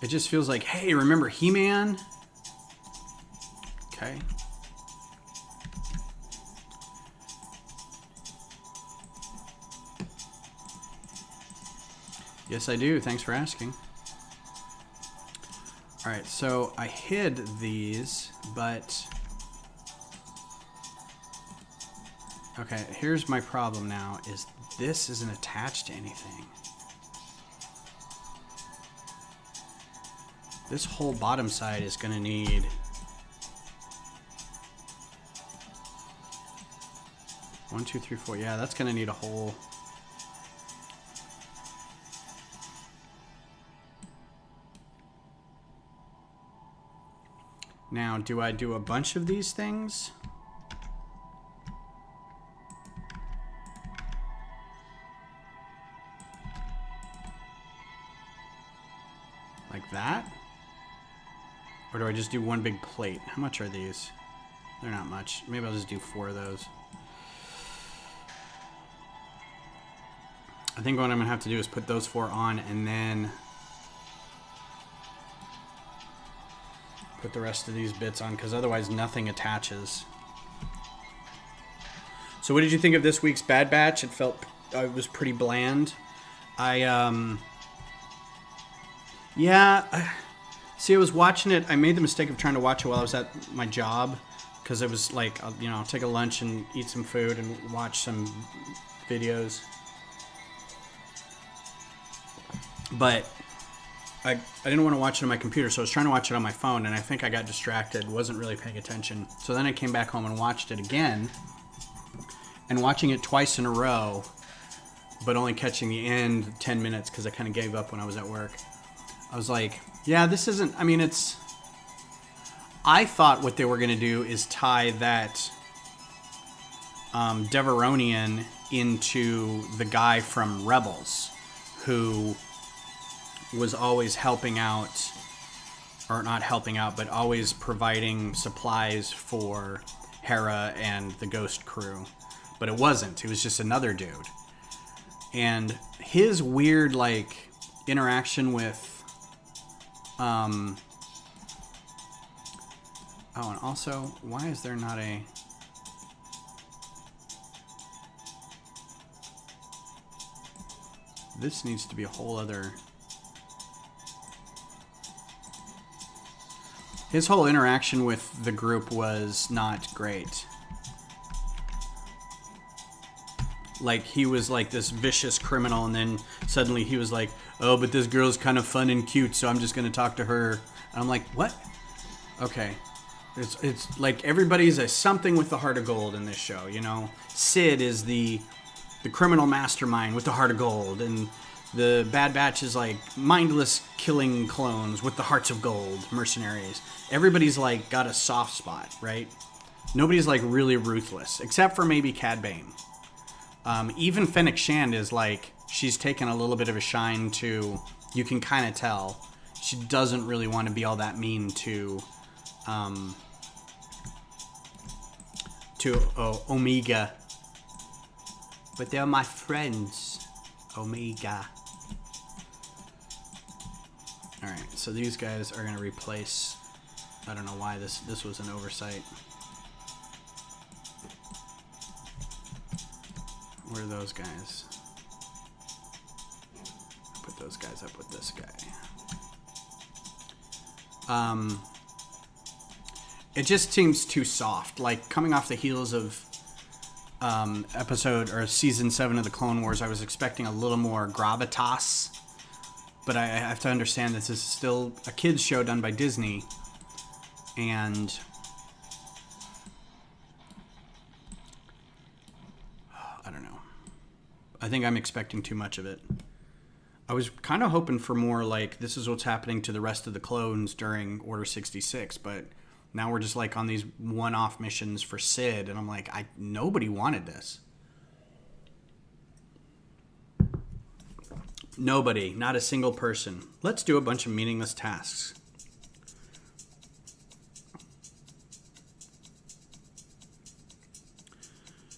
Speaker 1: It just feels like, hey, remember He-Man? Okay. Yes, I do. Thanks for asking. All right, so I hid these, but... Okay, here's my problem now, is this isn't attached to anything. This whole bottom side is going to need... One, two, three, four. Yeah, that's going to need a whole... Now, do I do a bunch of these things? Like that? Or do I just do one big plate? How much are these? They're not much. Maybe I'll just do 4 of those. I think what I'm going to have to do is put those 4 on and then put the rest of these bits on, because otherwise nothing attaches. So what did you think of this week's Bad Batch? It was pretty bland. See, I was watching it. I made the mistake of trying to watch it while I was at my job, because it was like, I'll take a lunch and eat some food and watch some videos. But I didn't want to watch it on my computer, so I was trying to watch it on my phone, and I think I got distracted, wasn't really paying attention. So then I came back home and watched it again, and watching it twice in a row, but only catching the end 10 minutes because I kind of gave up when I was at work. I was like, yeah, this isn't, I thought what they were going to do is tie that Deveronian into the guy from Rebels, who was always helping out, or not helping out, but always providing supplies for Hera and the Ghost crew. But it wasn't. It was just another dude. And his weird, interaction with... Oh, and also, why is there not a... This needs to be a whole other... His whole interaction with the group was not great. Like, he was like this vicious criminal, and then suddenly he was like, oh, but this girl's kind of fun and cute, so I'm just going to talk to her. And I'm like, what? Okay. It's like everybody's a something with the heart of gold in this show, you know? Sid is the criminal mastermind with the heart of gold, and the Bad Batch is like mindless killing clones with the hearts of gold, mercenaries. Everybody's like got a soft spot, right? Nobody's like really ruthless, except for maybe Cad Bane. Even Fennec Shand is like, she's taken a little bit of a shine to, you can kind of tell, she doesn't really want to be all that mean to Omega. But they're my friends, Omega. Alright, so these guys are going to replace, I don't know why this was an oversight. Where are those guys? Put those guys up with this guy. It just seems too soft. Like, coming off the heels of episode or season 7 of the Clone Wars, I was expecting a little more gravitas. But I have to understand this is still a kids show done by Disney, and I don't know. I think I'm expecting too much of it. I was kind of hoping for more like, this is what's happening to the rest of the clones during Order 66, but now we're just like on these one-off missions for Sid, and I'm like, nobody wanted this. Nobody, not a single person. Let's do a bunch of meaningless tasks.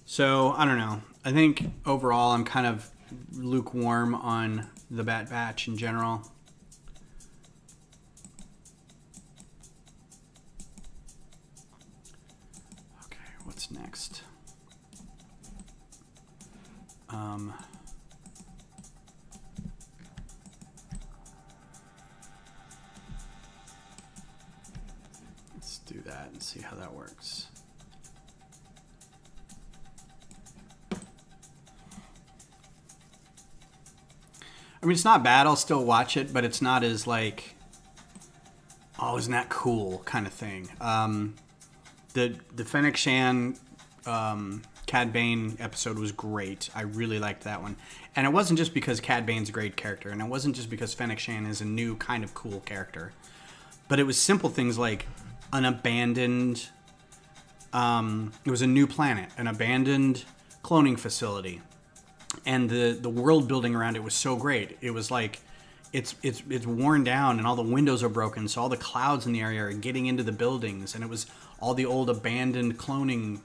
Speaker 1: So, I don't know. I think overall I'm kind of lukewarm on the Bad Batch in general. Okay, what's next? Let's do that and see how that works. I mean, it's not bad. I'll still watch it, but it's not as like, oh, isn't that cool kind of thing. The Fennec Shand, Cad Bane episode was great. I really liked that one. And it wasn't just because Cad Bane's a great character, and it wasn't just because Fennec Shand is a new kind of cool character. But it was simple things like an abandoned, it was a new planet, an abandoned cloning facility. And the world building around it was so great. It was like, it's worn down and all the windows are broken, so all the clouds in the area are getting into the buildings, and it was all the old abandoned cloning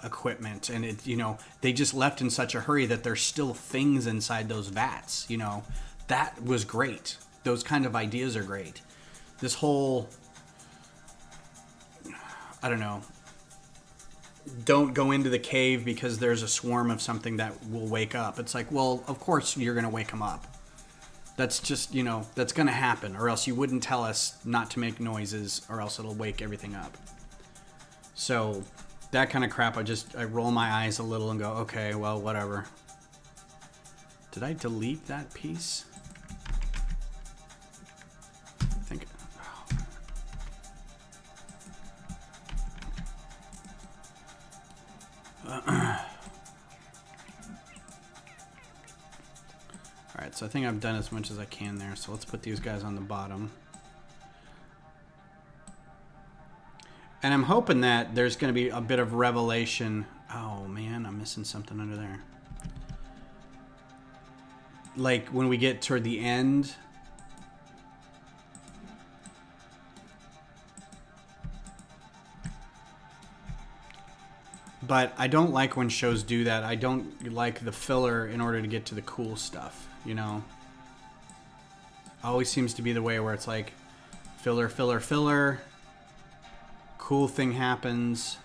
Speaker 1: equipment, and it, you know, they just left in such a hurry that there's still things inside those vats, you know. That was great. Those kind of ideas are great. This whole, I don't know, don't go into the cave because there's a swarm of something that will wake up. It's like, well, of course you're going to wake them up. That's just, you know, that's going to happen, or else you wouldn't tell us not to make noises, or else it'll wake everything up. So that kind of crap, I roll my eyes a little and go, okay, well, whatever. Did I delete that piece? I think... Alright, so I think I've done as much as I can there, so let's put these guys on the bottom. And I'm hoping that there's going to be a bit of revelation. Oh man, I'm missing something under there. Like when we get toward the end. But I don't like when shows do that. I don't like the filler in order to get to the cool stuff, you know? Always seems to be the way where it's like filler, filler, filler. Cool thing happens.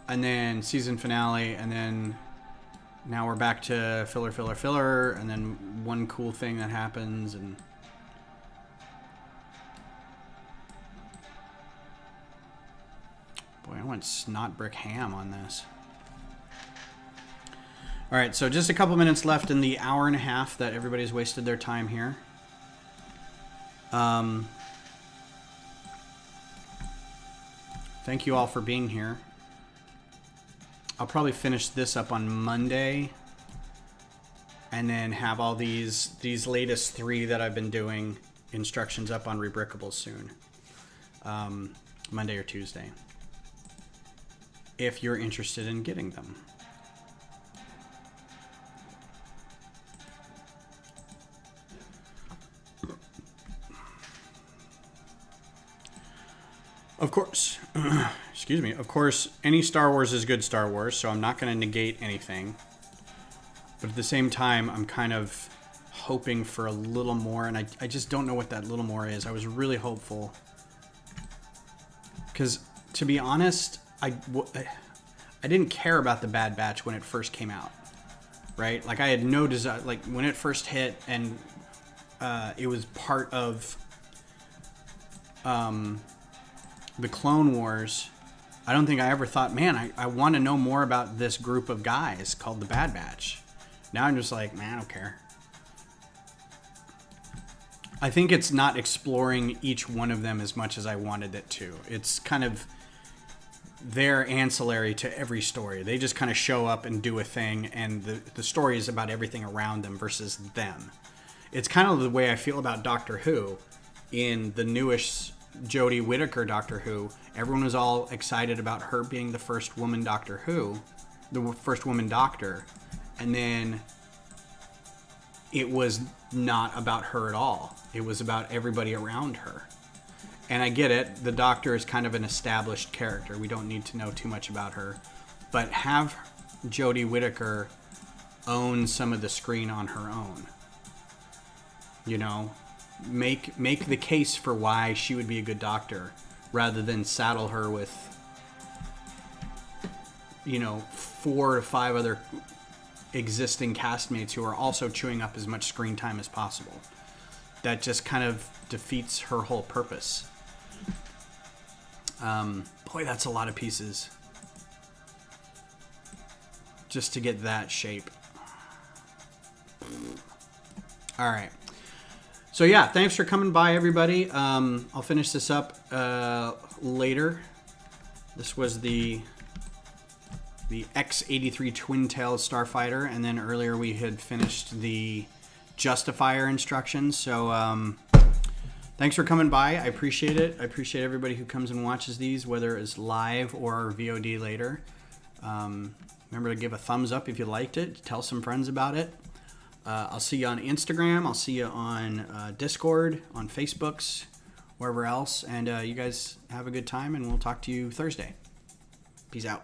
Speaker 1: and then season finale, and then now we're back to filler, and then one cool thing that happens, and boy, I went snot brick ham on this. All right, so just a couple minutes left in the hour and a half that everybody's wasted their time here. Thank you all for being here. I'll probably finish this up on Monday and then have all these latest 3 that I've been doing instructions up on Rebrickable soon. Monday or Tuesday. If you're interested in getting them. Of course, excuse me, of course, any Star Wars is good Star Wars, so I'm not going to negate anything. But at the same time, I'm kind of hoping for a little more, and I just don't know what that little more is. I was really hopeful. Because, to be honest, I didn't care about the Bad Batch when it first came out, right? Like, I had no desire, like, when it first hit, and it was part of the Clone Wars, I don't think I ever thought, man, I want to know more about this group of guys called the Bad Batch. Now I'm just like, man, I don't care. I think it's not exploring each one of them as much as I wanted it to. It's kind of they're ancillary to every story. They just kind of show up and do a thing, and the story is about everything around them versus them. It's kind of the way I feel about Doctor Who in the newish Jodie Whittaker Doctor Who. Everyone was all excited about her being the first woman Doctor Who, the first woman Doctor, and then it was not about her at all. It was about everybody around her. And I get it, the Doctor is kind of an established character. We don't need to know too much about her. But have Jodie Whittaker own some of the screen on her own. You know? Make the case for why she would be a good Doctor, rather than saddle her with, you know, 4 to 5 other existing castmates who are also chewing up as much screen time as possible. That just kind of defeats her whole purpose. Boy, that's a lot of pieces just to get that shape. All right. So yeah, thanks for coming by, everybody. I'll finish this up later. This was the X-83 Twin-Tailed Starfighter, and then earlier we had finished the Justifier instructions. So thanks for coming by. I appreciate it. I appreciate everybody who comes and watches these, whether it's live or VOD later. Remember to give a thumbs up if you liked it. Tell some friends about it. I'll see you on Instagram. I'll see you on Discord, on Facebooks, wherever else. And you guys have a good time, and we'll talk to you Thursday. Peace out.